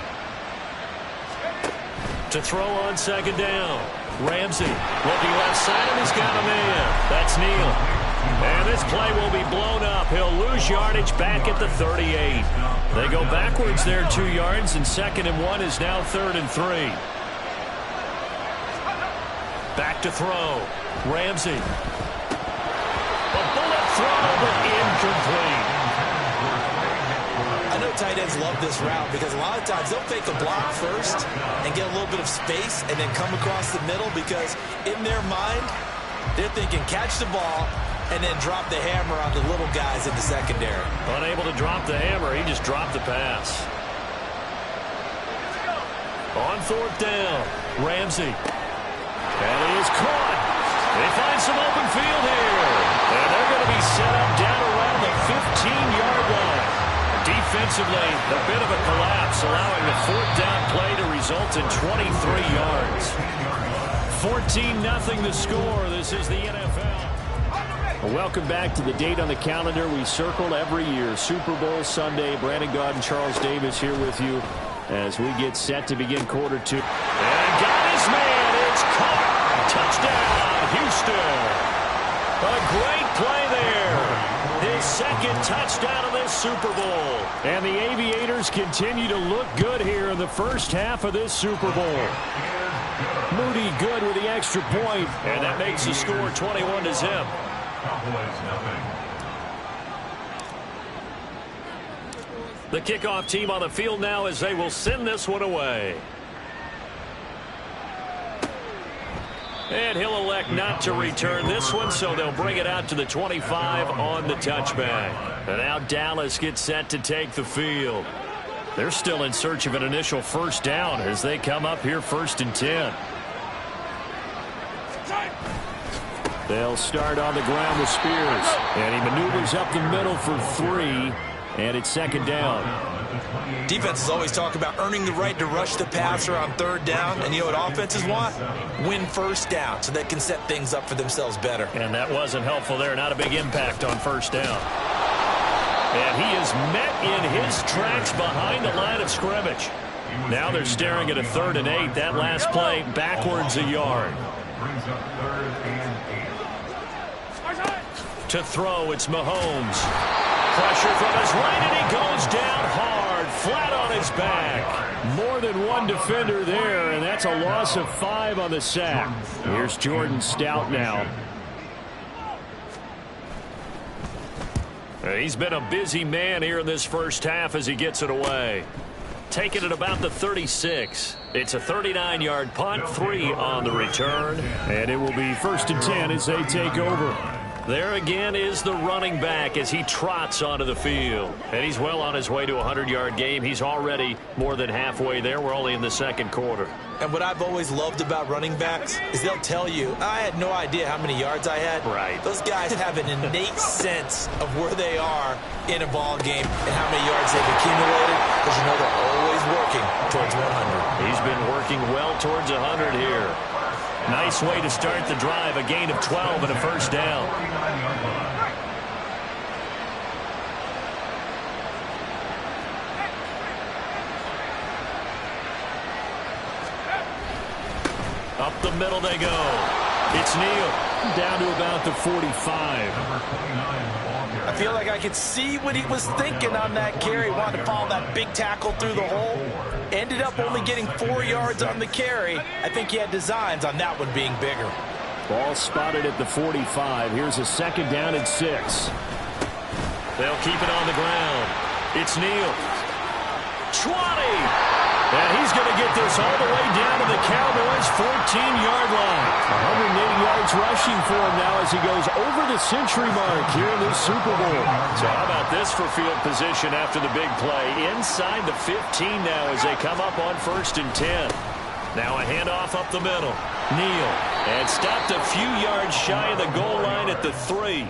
To throw on 2nd down. Ramsey looking left side, and he's got a man. That's Neal. And this play will be blown up. He'll lose yardage back at the 38. They go backwards there 2 yards, and 2nd and 1 is now 3rd and 3. Back to throw. Ramsey. A bullet throw, but incomplete. I know tight ends love this route because a lot of times they'll fake a block first and get a little bit of space and then come across the middle because in their mind, they're thinking catch the ball and then drop the hammer on the little guys in the secondary. Unable to drop the hammer, he just dropped the pass. On 4th down, Ramsey. And he is caught. They find some open field here. And they're going to be set up down around the 15-yard line. Defensively, a bit of a collapse, allowing the 4th down play to result in 23 yards. 14-0 the score. This is the NFL. Welcome back to the date on the calendar we circle every year. Super Bowl Sunday. Brandon Gaud and Charles Davis here with you as we get set to begin quarter 2. And got his man. It's caught. Touchdown, Houston. A great play there. His 2nd touchdown of this Super Bowl. And the Aviators continue to look good here in the first half of this Super Bowl. Moody good with the extra point, and that makes the score 21-0. The kickoff team on the field now as they will send this one away. And he'll elect not to return this one, so they'll bring it out to the 25 on the touchback. And now Dallas gets set to take the field. They're still in search of an initial first down as they come up here 1st and 10. They'll start on the ground with Spears. And he maneuvers up the middle for 3, and it's 2nd down. Defenses always talk about earning the right to rush the passer on 3rd down. And you know what offenses want? Win 1st down so they can set things up for themselves better. And that wasn't helpful there. Not a big impact on 1st down. And he is met in his tracks behind the line of scrimmage. Now they're staring at a 3rd and 8. That last play backwards a yard. To throw, it's Mahomes. Pressure from his right, and he goes down hard, flat on his back. More than one defender there, and that's a loss of 5 on the sack. Here's Jordan Stout now. He's been a busy man here in this first half as he gets it away. Taking it about the 36. It's a 39-yard punt, 3 on the return. And it will be 1st and 10 as they take over. There again is the running back as he trots onto the field. And he's well on his way to a 100-yard game. He's already more than halfway there. We're only in the 2nd quarter. And what I've always loved about running backs is they'll tell you, I had no idea how many yards I had. Right. Those guys have an innate sense of where they are in a ball game and how many yards they've accumulated, because you know they're always working towards 100. He's been working well towards 100 here. Nice way to start the drive, a gain of 12 and a 1st down. Up the middle they go. It's Neal down to about the 45. I feel like I could see what he was thinking on that carry. Wanted to follow that big tackle through the hole. Ended up only getting 4 yards on the carry. I think he had designs on that one being bigger. Ball spotted at the 45. Here's a 2nd down and 6. They'll keep it on the ground. It's Neal. 20. And he's going to get this all the way down to the Cowboys' 14-yard line. 180 yards rushing for him now as he goes over the century mark here in this Super Bowl. So how about this for field position after the big play? Inside the 15 now as they come up on 1st and 10. Now a handoff up the middle. Neal. And stopped a few yards shy of the goal line at the 3.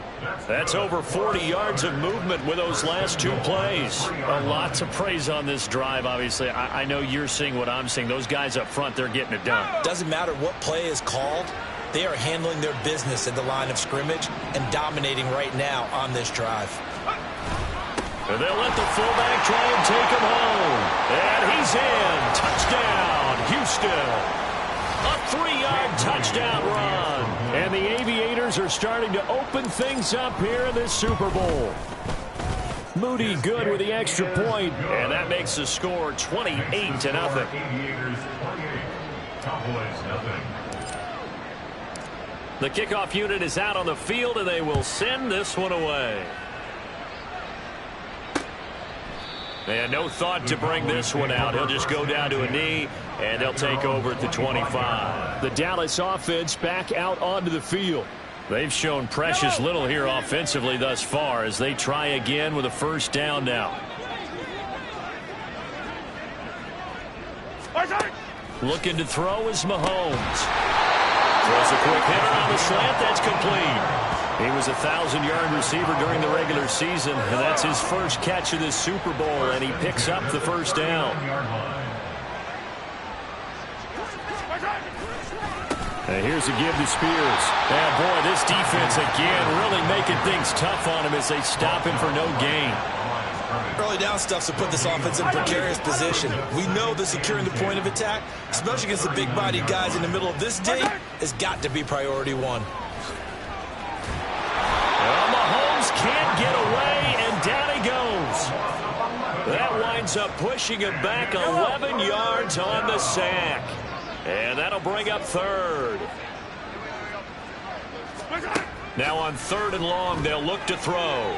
That's over 40 yards of movement with those last 2 plays. A lot to praise on this drive, obviously. I know you're seeing what I'm seeing. Those guys up front, they're getting it done. Doesn't matter what play is called. They are handling their business at the line of scrimmage and dominating right now on this drive. And they'll let the fullback try and take him home. And he's in. Touchdown, Houston. A 3-yard touchdown run. And the Aviators are starting to open things up here in this Super Bowl. Moody good with the extra point. And that makes the score 28-0. The kickoff unit is out on the field, and they will send this one away. And no thought to bring this one out. He'll just go down to a knee, and they'll take over at the 25. The Dallas offense back out onto the field. They've shown precious little here offensively thus far as they try again with a 1st down now. Looking to throw is Mahomes. Throws a quick hitter on the slant. That's complete. He was a 1,000-yard receiver during the regular season, and that's his first catch of this Super Bowl, and he picks up the 1st down. And here's a give to Spears. And boy, this defense again really making things tough on him as they stop him for no gain. Early down stuff to put this offense in precarious position. We know that securing the point of attack, especially against the big-bodied guys in the middle of this day, has got to be priority 1. Well, Mahomes can't get away, and down he goes. That winds up pushing him back 11 yards on the sack. And that'll bring up 3rd. Now on 3rd and long, they'll look to throw.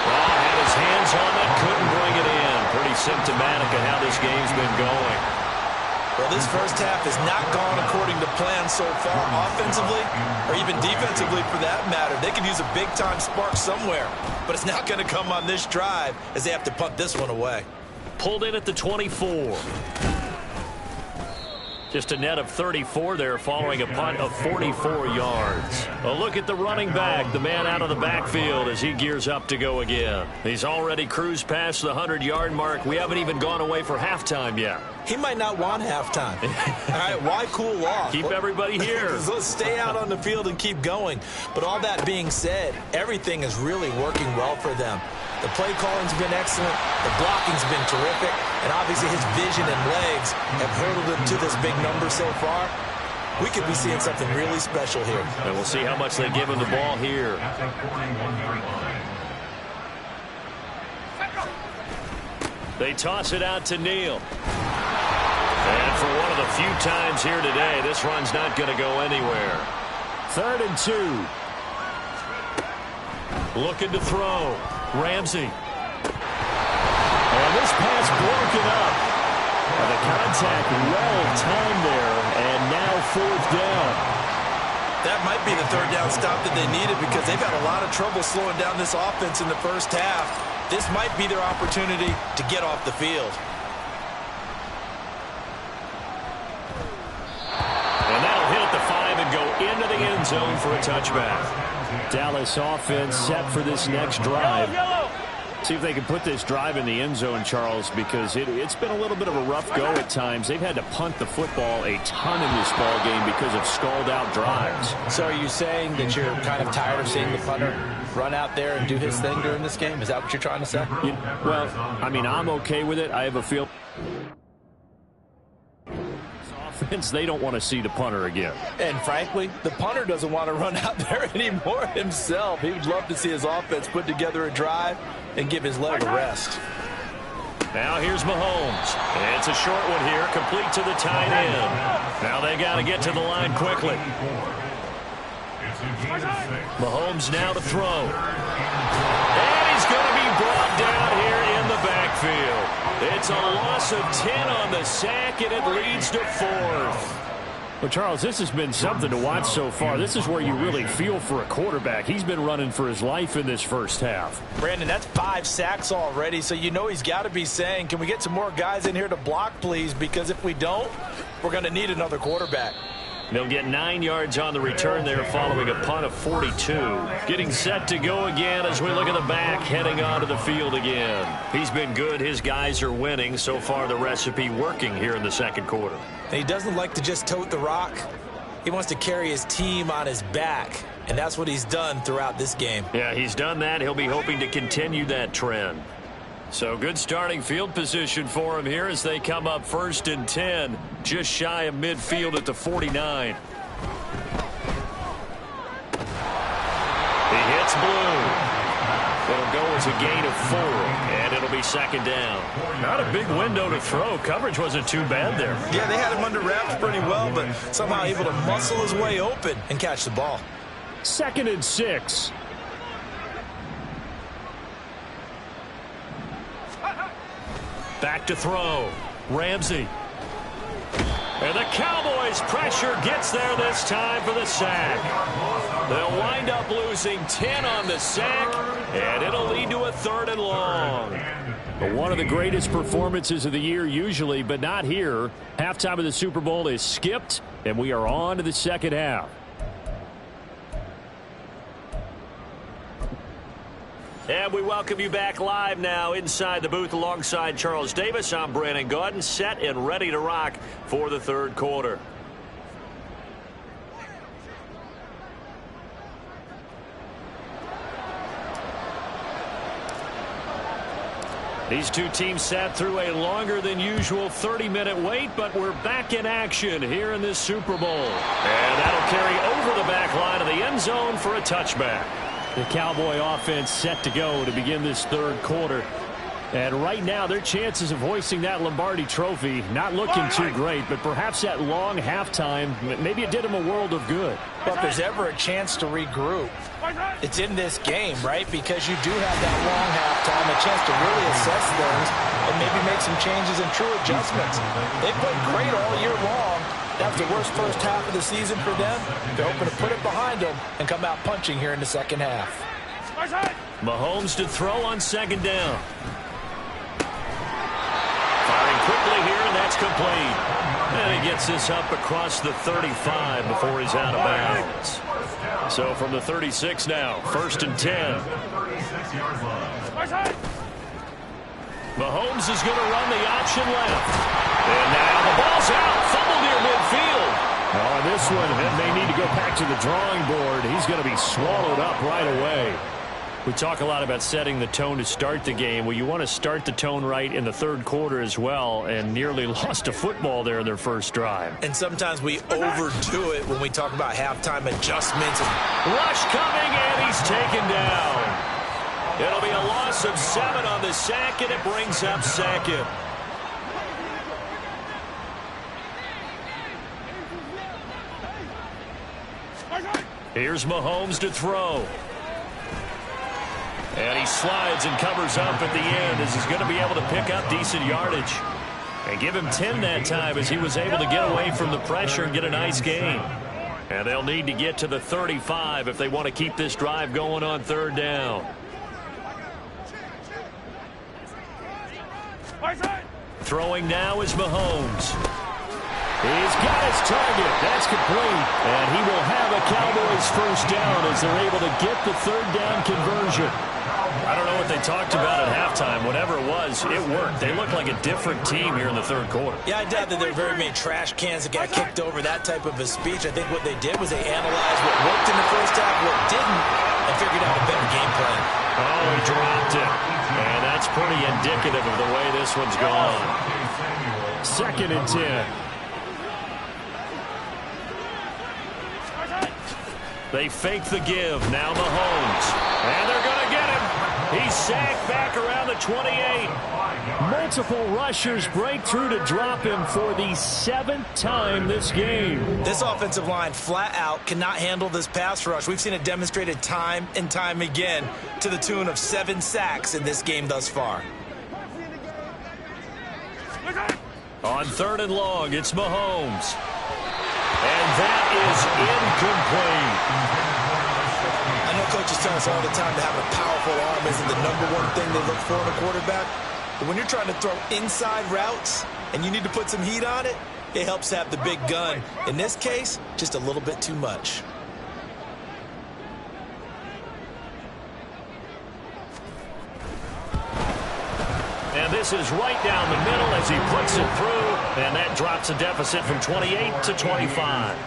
Well, had his hands on that, couldn't bring it in. Pretty symptomatic of how this game's been going. Well, this first half has not gone according to plan so far offensively or even defensively for that matter. They could use a big-time spark somewhere, but it's not going to come on this drive as they have to punt this one away. Pulled in at the 24. Just a net of 34 there following a punt of 44 yards. A look at the running back, the man out of the backfield as he gears up to go again. He's already cruised past the 100-yard mark. We haven't even gone away for halftime yet. He might not want halftime. All right, why cool off? Keep everybody here. Let's stay out on the field and keep going. But all that being said, everything is really working well for them. The play calling's been excellent. The blocking's been terrific. And obviously his vision and legs have hurdled him to this big number so far. We could be seeing something really special here. And we'll see how much they give him the ball here. They toss it out to Neal. And for one of the few times here today, this run's not going to go anywhere. 3rd and 2. Looking to throw. Ramsey. And this pass broken up. And the contact well timed there, and now 4th down. That might be the 3rd down stop that they needed because they've had a lot of trouble slowing down this offense in the first half. This might be their opportunity to get off the field. And that'll hit at the 5 and go into the end zone for a touchback. Dallas offense set for this next drive. See if they can put this drive in the end zone, Charles, because it's been a little bit of a rough go at times. They've had to punt the football a ton in this ball game because of stalled-out drives. So are you saying that you're kind of tired of seeing the punter run out there and do his thing during this game? Is that what you're trying to say? Well, I mean, I'm okay with it. I have a feel. Offense, they don't want to see the punter again. And frankly, the punter doesn't want to run out there anymore himself. He would love to see his offense put together a drive and give his leg a rest. Now here's Mahomes. It's a short one here, complete to the tight end. Now they got to get to the line quickly. Mahomes now to throw. And he's going to be brought down here in the backfield. It's a loss of 10 on the sack, and it leads to 4th. Well, Charles, this has been something to watch so far. This is where you really feel for a quarterback. He's been running for his life in this first half. Brandon, that's 5 sacks already, so you know he's got to be saying, can we get some more guys in here to block, please? Because if we don't, we're going to need another quarterback. They'll get 9 yards on the return there following a punt of 42. Getting set to go again as we look at the back, heading onto the field again. He's been good. His guys are winning. So far, the recipe working here in the second quarter. And he doesn't like to just tote the rock. He wants to carry his team on his back, and that's what he's done throughout this game. Yeah, he's done that. He'll be hoping to continue that trend. So good starting field position for him here as they come up 1st and 10, just shy of midfield at the 49. He hits blue. It'll go as a gain of 4, and it'll be 2nd down. Not a big window to throw. Coverage wasn't too bad there. Yeah, they had him under wraps pretty well, but somehow able to muscle his way open and catch the ball. 2nd and 6. Back to throw. Ramsey. And the Cowboys' pressure gets there this time for the sack. They'll wind up losing 10 on the sack, and it'll lead to a 3rd and long. But one of the greatest performances of the year usually, but not here. Halftime of the Super Bowl is skipped, and we are on to the second half. And we welcome you back live now inside the booth alongside Charles Davis. I'm Brandon Gaudin, set and ready to rock for the 3rd quarter. These two teams sat through a longer than usual 30-minute wait, but we're back in action here in this Super Bowl. And that'll carry over the back line of the end zone for a touchback. The Cowboy offense set to go to begin this 3rd quarter. And right now, their chances of hoisting that Lombardi trophy, not looking too great, but perhaps that long halftime, maybe it did them a world of good. But if there's ever a chance to regroup, it's in this game, right? Because you do have that long halftime, a chance to really assess things and maybe make some changes and true adjustments. They played great all year long. That was the worst first half of the season for them. They're hoping to put it behind them and come out punching here in the second half. Mahomes to throw on second down. Firing quickly here, and that's complete. And he gets this up across the 35 before he's out of bounds. So from the 36 now, 1st and 10. Mahomes is going to run the option left. And now the ball's out. Fumble near midfield. Oh, this one may need to go back to the drawing board. He's going to be swallowed up right away. We talk a lot about setting the tone to start the game. Well, you want to start the tone right in the third quarter as well, and nearly lost a football there in their first drive. And sometimes we overdo it when we talk about halftime adjustments. Rush coming, and he's taken down. It'll be a loss of 7 on the sack, and it brings up second. Here's Mahomes to throw. And he slides and covers up at the end as he's going to be able to pick up decent yardage. And give him 10 that time as he was able to get away from the pressure and get a nice gain. And they'll need to get to the 35 if they want to keep this drive going on third down. Throwing now is Mahomes. He's got his target. That's complete. And he will have a Cowboys first down as they're able to get the third down conversion. I don't know what they talked about at halftime. Whatever it was, it worked. They look like a different team here in the third quarter. Yeah, I doubt that there were very many trash cans that got kicked over, that type of a speech. I think what they did was they analyzed what worked in the first half, what didn't, and figured out a better game plan. Oh, he dropped it. And that's pretty indicative of the way this one's gone. 2nd and 10. They fake the give. Now Mahomes. And they're going to get him. He's sacked back around the 28. Multiple rushers break through to drop him for the 7th time this game. This offensive line flat out cannot handle this pass rush. We've seen it demonstrated time and time again to the tune of 7 sacks in this game thus far. On 3rd and long, it's Mahomes. And that is incomplete. I know coaches tell us all the time to have a powerful arm isn't the #1 thing they look for in a quarterback. But when you're trying to throw inside routes and you need to put some heat on it, it helps have the big gun. In this case, just a little bit too much. And this is right down the middle as he puts it through, and that drops a deficit from 28 to 25.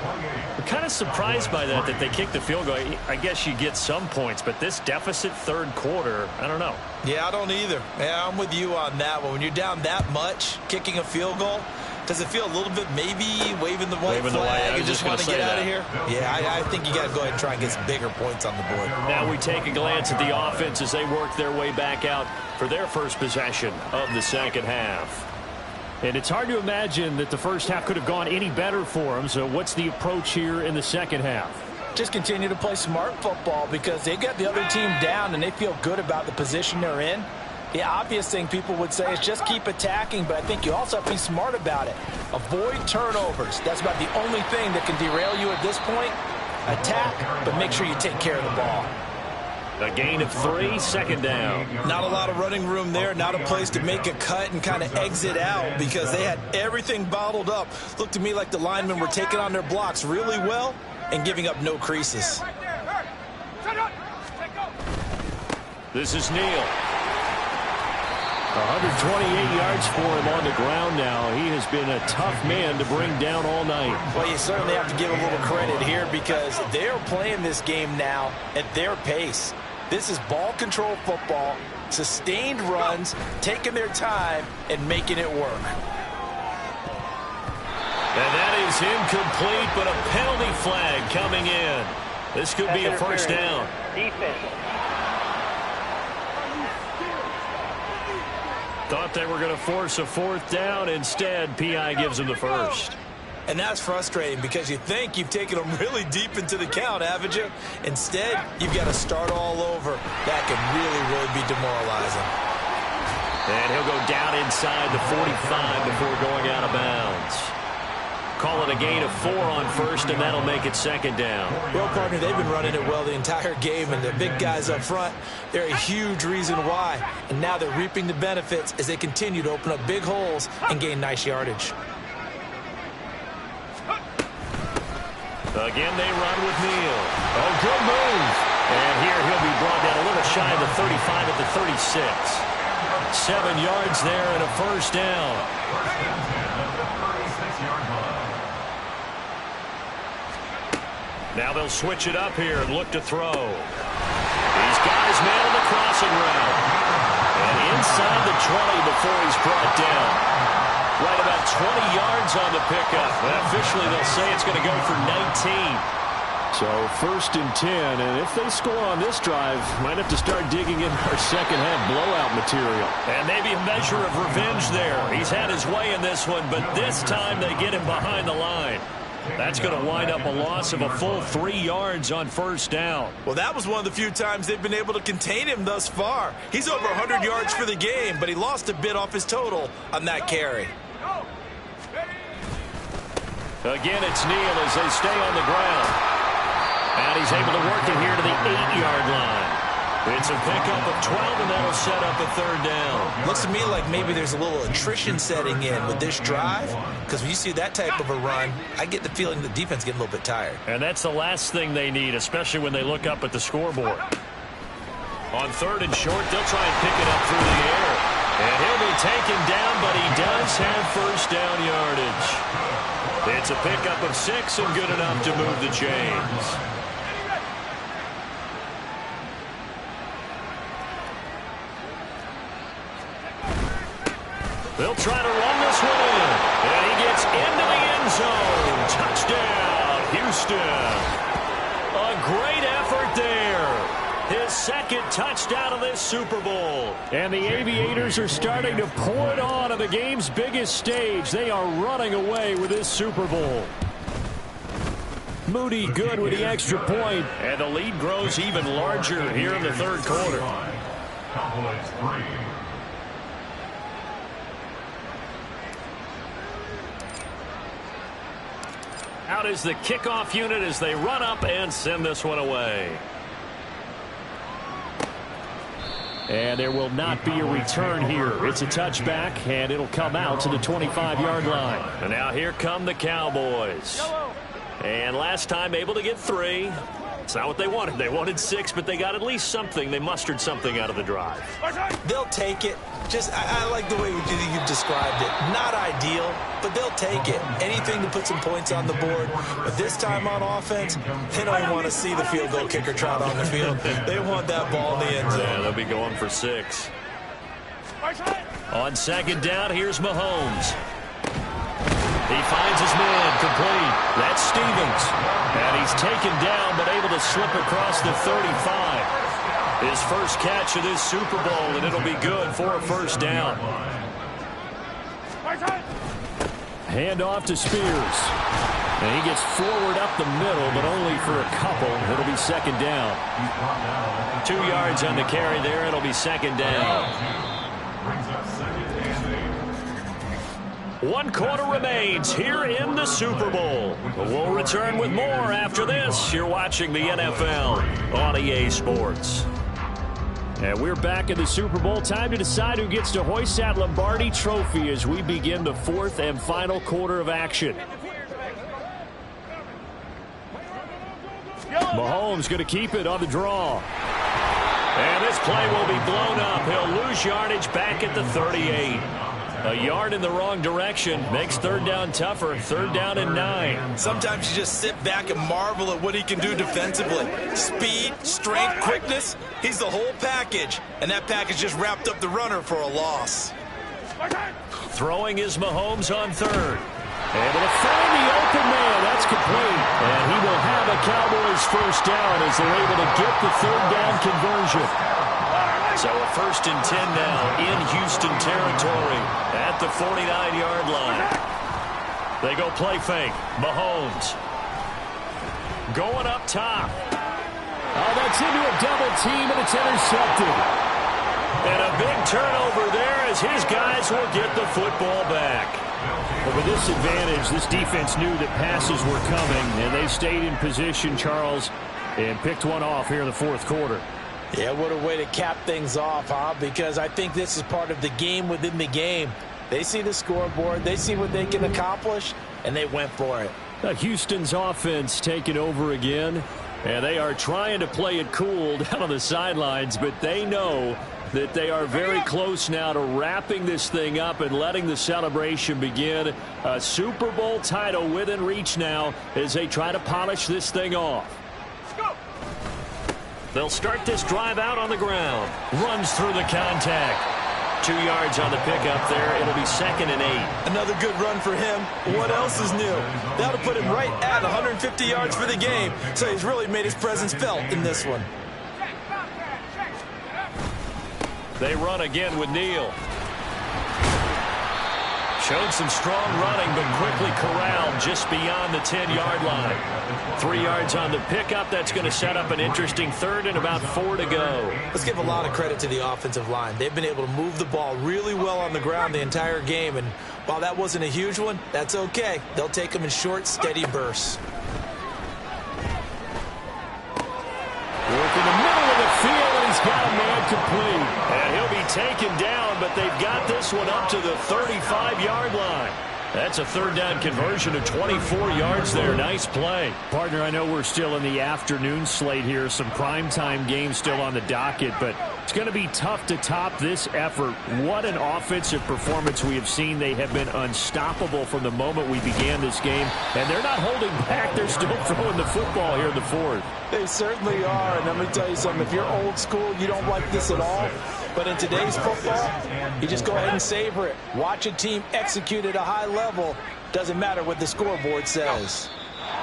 I'm kind of surprised by that they kicked the field goal. I guess you get some points, but this deficit third quarter, I don't know. Yeah, I don't either. Yeah, I'm with you on that one. When you're down that much, kicking a field goal, does it feel a little bit maybe waving the white flag and just want to get out of here? Yeah, I think you got to go ahead and try and get some bigger points on the board. Now we take a glance at the offense as they work their way back out for their first possession of the second half. And it's hard to imagine that the first half could have gone any better for them. So what's the approach here in the second half? Just continue to play smart football because they got the other team down and they feel good about the position they're in. The obvious thing people would say is just keep attacking, but I think you also have to be smart about it. Avoid turnovers. That's about the only thing that can derail you at this point. Attack, but make sure you take care of the ball. A gain of 3, second down. Not a lot of running room there, not a place to make a cut and kind of exit out because they had everything bottled up. Looked to me like the linemen were taking on their blocks really well and giving up no creases. This is Neal. 128 yards for him on the ground now. He has been a tough man to bring down all night. Well, you certainly have to give a little credit here because they're playing this game now at their pace. This is ball control football, sustained runs, taking their time, and making it work. And that is incomplete, but a penalty flag coming in. This could be a first down. Defense. thought they were going to force a fourth down. Instead, P.I. gives them the first. And that's frustrating because you think you've taken them really deep into the count, haven't you? Instead, you've got to start all over. That can really, really be demoralizing. And he'll go down inside the 45 before going out of bounds. Call it a gain of 4 on first, and that'll make it second down. Well, partner, they've been running it well the entire game, and the big guys up front, they're a huge reason why. And now they're reaping the benefits as they continue to open up big holes and gain nice yardage. Again, they run with Neal. Oh, good move. And here he'll be brought down a little shy of the 35 at the 36. 7 yards there and a first down. Now they'll switch it up here and look to throw. He's got his man on the crossing route. And inside the 20 before he's brought down. Right about 20 yards on the pickup. And officially, they'll say it's going to go for 19. So 1st and 10, and if they score on this drive, might have to start digging in our second-half blowout material. And maybe a measure of revenge there. He's had his way in this one, but this time they get him behind the line. That's going to wind up a loss of a full 3 yards on first down. Well, that was one of the few times they've been able to contain him thus far. He's over 100 yards for the game, but he lost a bit off his total on that carry. Again, it's Neal as they stay on the ground. And he's able to work it here to the 8-yard line. It's a pickup of 12, and that'll set up a third down. Looks to me like maybe there's a little attrition setting in with this drive, because when you see that type of a run, I get the feeling the defense getting a little bit tired. And that's the last thing they need, especially when they look up at the scoreboard. On 3rd and short, they'll try and pick it up through the air. And he'll be taken down, but he does have first down yardage. It's a pickup of 6 and good enough to move the chains. They'll try to run this one in. And he gets into the end zone. Touchdown, Houston. A great effort there. His second touchdown of this Super Bowl. And the Aviators are starting to pour it on the game's biggest stage. They are running away with this Super Bowl. Moody good with the extra point. And the lead grows even larger here in the third quarter. Out is the kickoff unit as they run up and send this one away. And there will not be a return here. It's a touchback, and it'll come out to the 25-yard line. And now here come the Cowboys. And last time able to get 3. It's not what they wanted. They wanted 6, but they got at least something. They mustered something out of the drive. They'll take it. I like the way you've described it. Not ideal, but they'll take it. Anything to put some points on the board. But this time on offense, they don't want to see the field goal kicker trot on the field. They want that ball in the end zone. Yeah, they'll be going for 6. On second down, here's Mahomes. He finds his man complete. That's Stevens. And he's taken down, but able to slip across the 35. His first catch of this Super Bowl, and it'll be good for a first down. Hand off to Spears. And he gets forward up the middle, but only for a couple. It'll be second down. 2 yards on the carry there. It'll be second down. 1 quarter remains here in the Super Bowl. We'll return with more after this. You're watching the NFL on EA Sports. And we're back in the Super Bowl. Time to decide who gets to hoist that Lombardi trophy as we begin the 4th and final quarter of action. Mahomes going to keep it on the draw. And this play will be blown up. He'll lose yardage back at the 38. A yard in the wrong direction makes third down tougher. 3rd down and 9. Sometimes you just sit back and marvel at what he can do defensively. Speed, strength, quickness. He's the whole package. And that package just wrapped up the runner for a loss. Throwing is Mahomes on 3rd. Able to find the open man. That's complete. And he will have a Cowboys first down as they're able to get the 3rd down conversion. So a 1st and 10 now in Houston territory at the 49-yard line. They go play fake. Mahomes going up top. Oh, that's into a double team, and it's intercepted. And a big turnover there as his guys will get the football back. But with this advantage, this defense knew that passes were coming, and they stayed in position, Charles, and picked one off here in the fourth quarter. Yeah, what a way to cap things off, huh? Because I think this is part of the game within the game. They see the scoreboard, they see what they can accomplish, and they went for it. Houston's offense taking over again, and they are trying to play it cool down on the sidelines, but they know that they are very close now to wrapping this thing up and letting the celebration begin. A Super Bowl title within reach now as they try to polish this thing off. They'll start this drive out on the ground. Runs through the contact. 2 yards on the pickup there. It'll be 2nd and 8. Another good run for him. What else is new? That'll put him right at 150 yards for the game. So he's really made his presence felt in this one. They run again with Neal. Showed some strong running, but quickly corralled just beyond the 10-yard line. 3 yards on the pickup. That's going to set up an interesting 3rd and about 4 to go. Let's give a lot of credit to the offensive line. They've been able to move the ball really well on the ground the entire game. And while that wasn't a huge one, that's okay. They'll take them in short, steady bursts. Work in the middle of the field, and he's got a man complete. And he'll be taken down, but they've got this one up to the 35-yard line. That's a 3rd down conversion of 24 yards there. Nice play. Partner, I know we're still in the afternoon slate here. Some primetime games still on the docket, but it's going to be tough to top this effort. What an offensive performance we have seen. They have been unstoppable from the moment we began this game, and they're not holding back. They're still throwing the football here in the 4th. They certainly are, and let me tell you something. If you're old school, you don't like this at all. But in today's football, you just go ahead and savor it. Watch a team execute at a high level. Doesn't matter what the scoreboard says.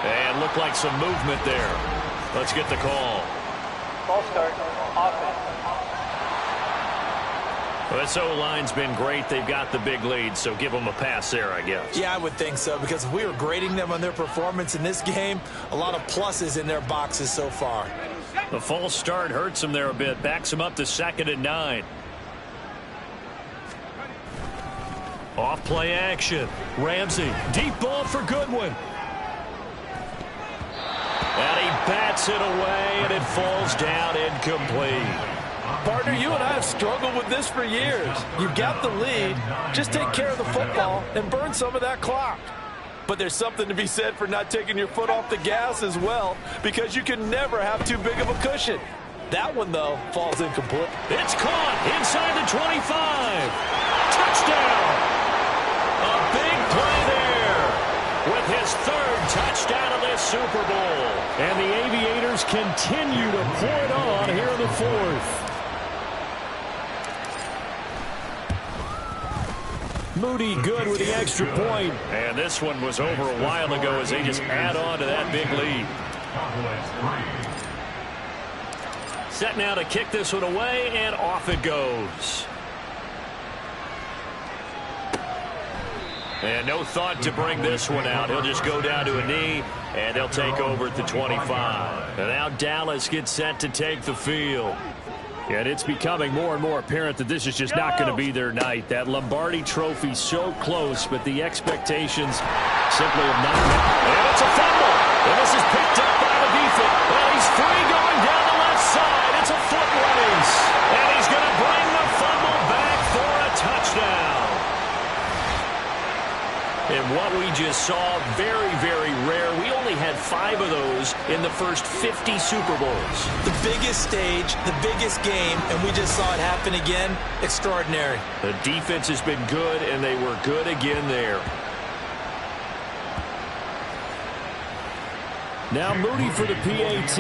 And looked like some movement there. Let's get the call. Ball start, offense. Well, this O-line's been great. They've got the big lead, so give them a pass there, I guess. Yeah, I would think so, because if we were grading them on their performance in this game, a lot of pluses in their boxes so far. The false start hurts him there a bit. Backs him up to 2nd and 9. Off play action. Ramsey. Deep ball for Goodwin. And he bats it away, and it falls down incomplete. Partner, you and I have struggled with this for years. You've got the lead. Just take care of the football and burn some of that clock. But there's something to be said for not taking your foot off the gas as well, because you can never have too big of a cushion. That one, though, falls incomplete. It's caught inside the 25. Touchdown. A big play there with his 3rd touchdown of this Super Bowl. And the Aviators continue to pour it on here in the 4th. Moody good with the extra point. And this one was over a while ago as they just add on to that big lead. Set now to kick this one away, and off it goes. And no thought to bring this one out. He'll just go down to a knee, and they'll take over at the 25. And now Dallas gets set to take the field. And it's becoming more and more apparent that this is just not going to be their night. That Lombardi trophy so close, but the expectations simply have not met. And it's a fumble. And this is picked up by the defense. Well, he's free going down the left side. It's a foot race. And he's going to bring the fumble back for a touchdown. And what we just saw, very, very rare. We only had 5 of those in the first 50 Super Bowls. The biggest stage, the biggest game, and we just saw it happen again. Extraordinary. The defense has been good, and they were good again there. Now Moody for the PAT.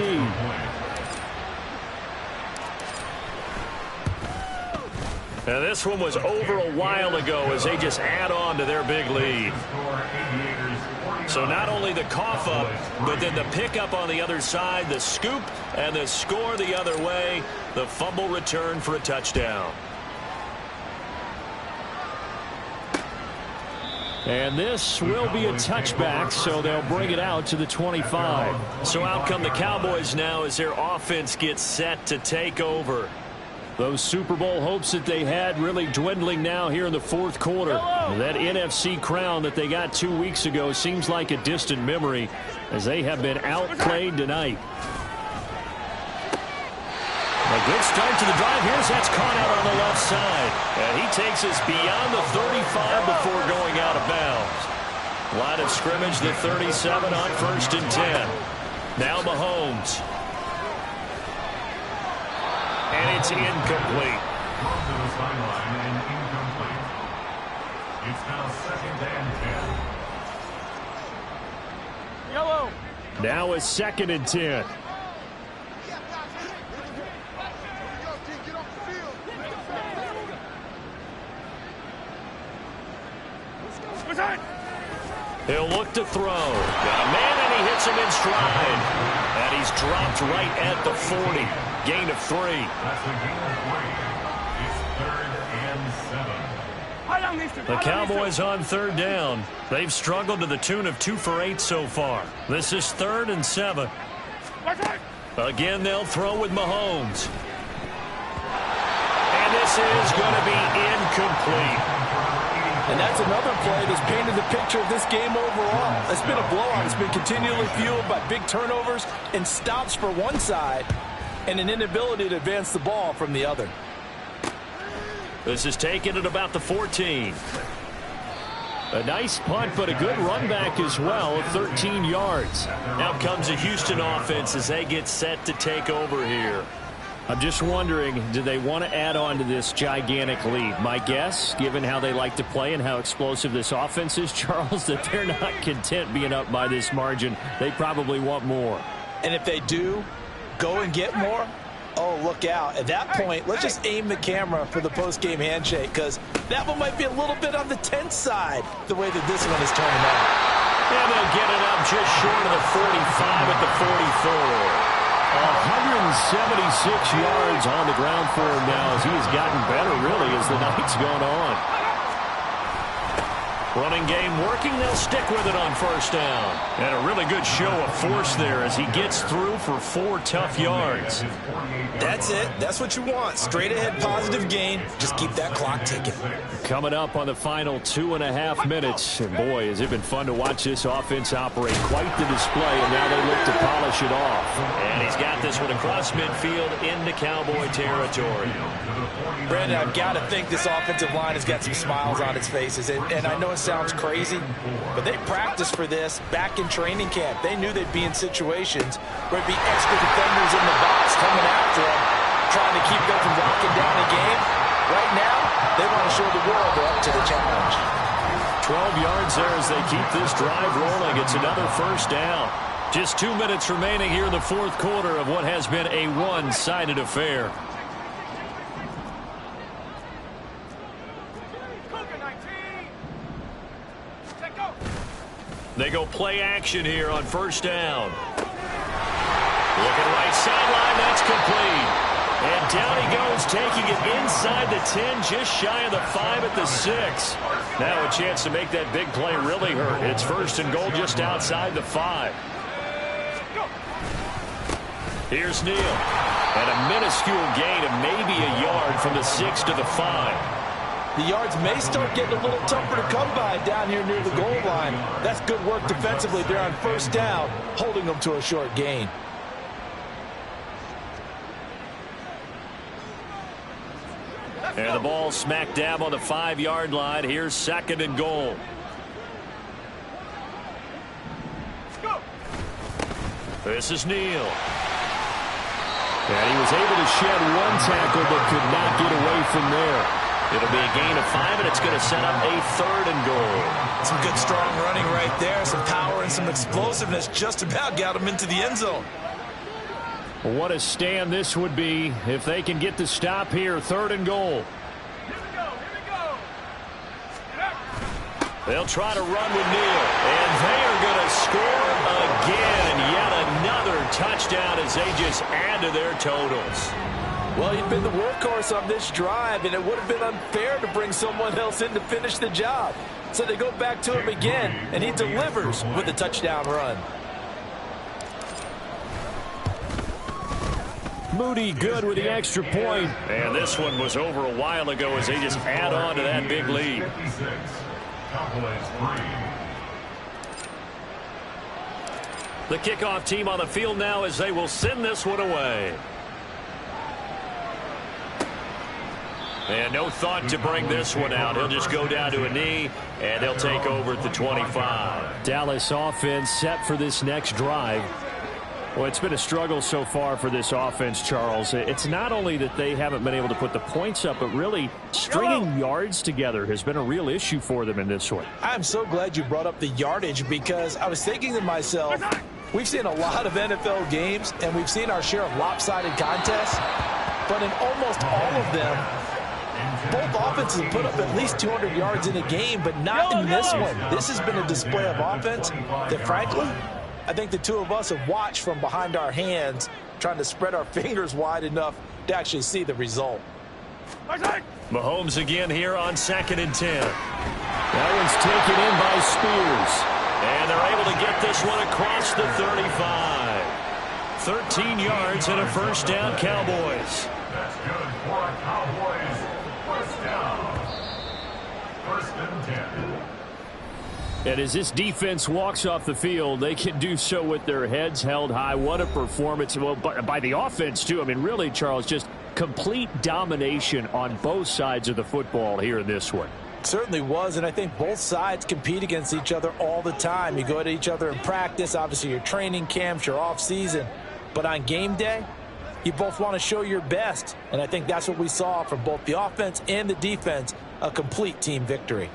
Now this one was over a while ago as they just add on to their big lead. So not only the cough up, but then the pickup on the other side, the scoop, and the score the other way. The fumble return for a touchdown. And this will be a touchback, so they'll bring it out to the 25. So out come the Cowboys now as their offense gets set to take over. Those Super Bowl hopes that they had really dwindling now here in the fourth quarter. That NFC crown that they got 2 weeks ago seems like a distant memory as they have been outplayed tonight. A good start to the drive. Here's that's caught out on the left side. And he takes us beyond the 35 before going out of bounds. Line of scrimmage, the 37 on 1st and 10. Now Mahomes. And it's incomplete. It's now 2nd and 10. Yellow. Now a 2nd and 10. He'll look to throw. Got a man, and he hits him in stride. And he's dropped right at the 40. Gain of 3. That's a gain of 3. It's 3rd and 7. The Cowboys on 3rd down. They've struggled to the tune of 2 for 8 so far. This is 3rd and 7. Again, they'll throw with Mahomes. And this is going to be incomplete. And that's another play that's painted the picture of this game overall. It's been a blowout. It's been continually fueled by big turnovers and stops for one side and an inability to advance the ball from the other. This is taken at about the 14. A nice punt, but a good run back as well, 13 yards. Now comes the Houston offense as they get set to take over here. I'm just wondering, do they want to add on to this gigantic lead? My guess, given how they like to play and how explosive this offense is, Charles, that they're not content being up by this margin. They probably want more. And if they do go and get more, oh, look out. At that point, let's just aim the camera for the post-game handshake, because that one might be a little bit on the tense side, the way that this one is turning out. And they'll get it up just short of the 45 at the 44. 176 yards on the ground for him now as he has gotten better, really, as the night's gone on. Running game working. They'll stick with it on 1st down. And a really good show of force there as he gets through for 4 tough yards. That's it. That's what you want. Straight ahead positive gain. Just keep that clock ticking. Coming up on the final 2.5 minutes. And boy, has it been fun to watch this offense operate. Quite the display, and now they look to polish it off. And he's got this one across midfield into Cowboy territory. Brandon, I've got to think this offensive line has got some smiles on its faces. And I know it sounds crazy, but they practiced for this back in training camp. They knew they'd be in situations where it'd be extra defenders in the box coming after them, trying to keep them from locking down a game. Right now, they want to show the world they're up to the challenge. 12 yards there as they keep this drive rolling. It's another 1st down. Just 2 minutes remaining here in the fourth quarter of what has been a one-sided affair. They go play action here on 1st down. Looking right sideline, that's complete. And down he goes, taking it inside the 10, just shy of the 5 at the 6. Now a chance to make that big play really hurt. It's 1st and goal just outside the 5. Here's Neal. And a minuscule gain of maybe a yard from the 6 to the 5. The yards may start getting a little tougher to come by down here near the goal line. That's good work defensively there on 1st down, holding them to a short gain. And the ball smack dab on the 5-yard line. Here's 2nd and goal. This is Neal. And he was able to shed one tackle but could not get away from there. It'll be a gain of 5, and it's going to set up a 3rd and goal. Some good strong running right there. Some power and some explosiveness just about got him into the end zone. What a stand this would be if they can get the stop here. 3rd and goal. They'll try to run with Neal. And they are going to score again. Yet another touchdown as they just add to their totals. Well, he'd been the workhorse on this drive, and it would have been unfair to bring someone else in to finish the job. So they go back to him again, and he delivers with a touchdown run. Moody good with the extra point. And this one was over a while ago as they just add on to that big lead. The kickoff team on the field now as they will send this one away. And no thought to bring this one out. He'll just go down to a knee, and they'll take over at the 25. Dallas offense set for this next drive. Well, it's been a struggle so far for this offense, Charles. It's not only that they haven't been able to put the points up, but really stringing yards together has been a real issue for them in this one. I'm so glad you brought up the yardage because I was thinking to myself, we've seen a lot of NFL games, and we've seen our share of lopsided contests, but in almost all of them, both offenses have put up at least 200 yards in a game, but not in this one. This has been a display of offense that, frankly, I think the two of us have watched from behind our hands, trying to spread our fingers wide enough to actually see the result. Mahomes again here on 2nd and 10. That one's taken in by Spears. And they're able to get this one across the 35. 13 yards and a first down, Cowboys. That's good for a Cowboys first down. 1st and 10. And as this defense walks off the field, they can do so with their heads held high. What a performance. Well, by the offense, too. I mean, really, Charles, just complete domination on both sides of the football here in this one. Certainly was, and I think both sides compete against each other all the time. You go at each other in practice, obviously your training camps, your off-season. But on game day, you both want to show your best. And I think that's what we saw from both the offense and the defense, a complete team victory.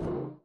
down.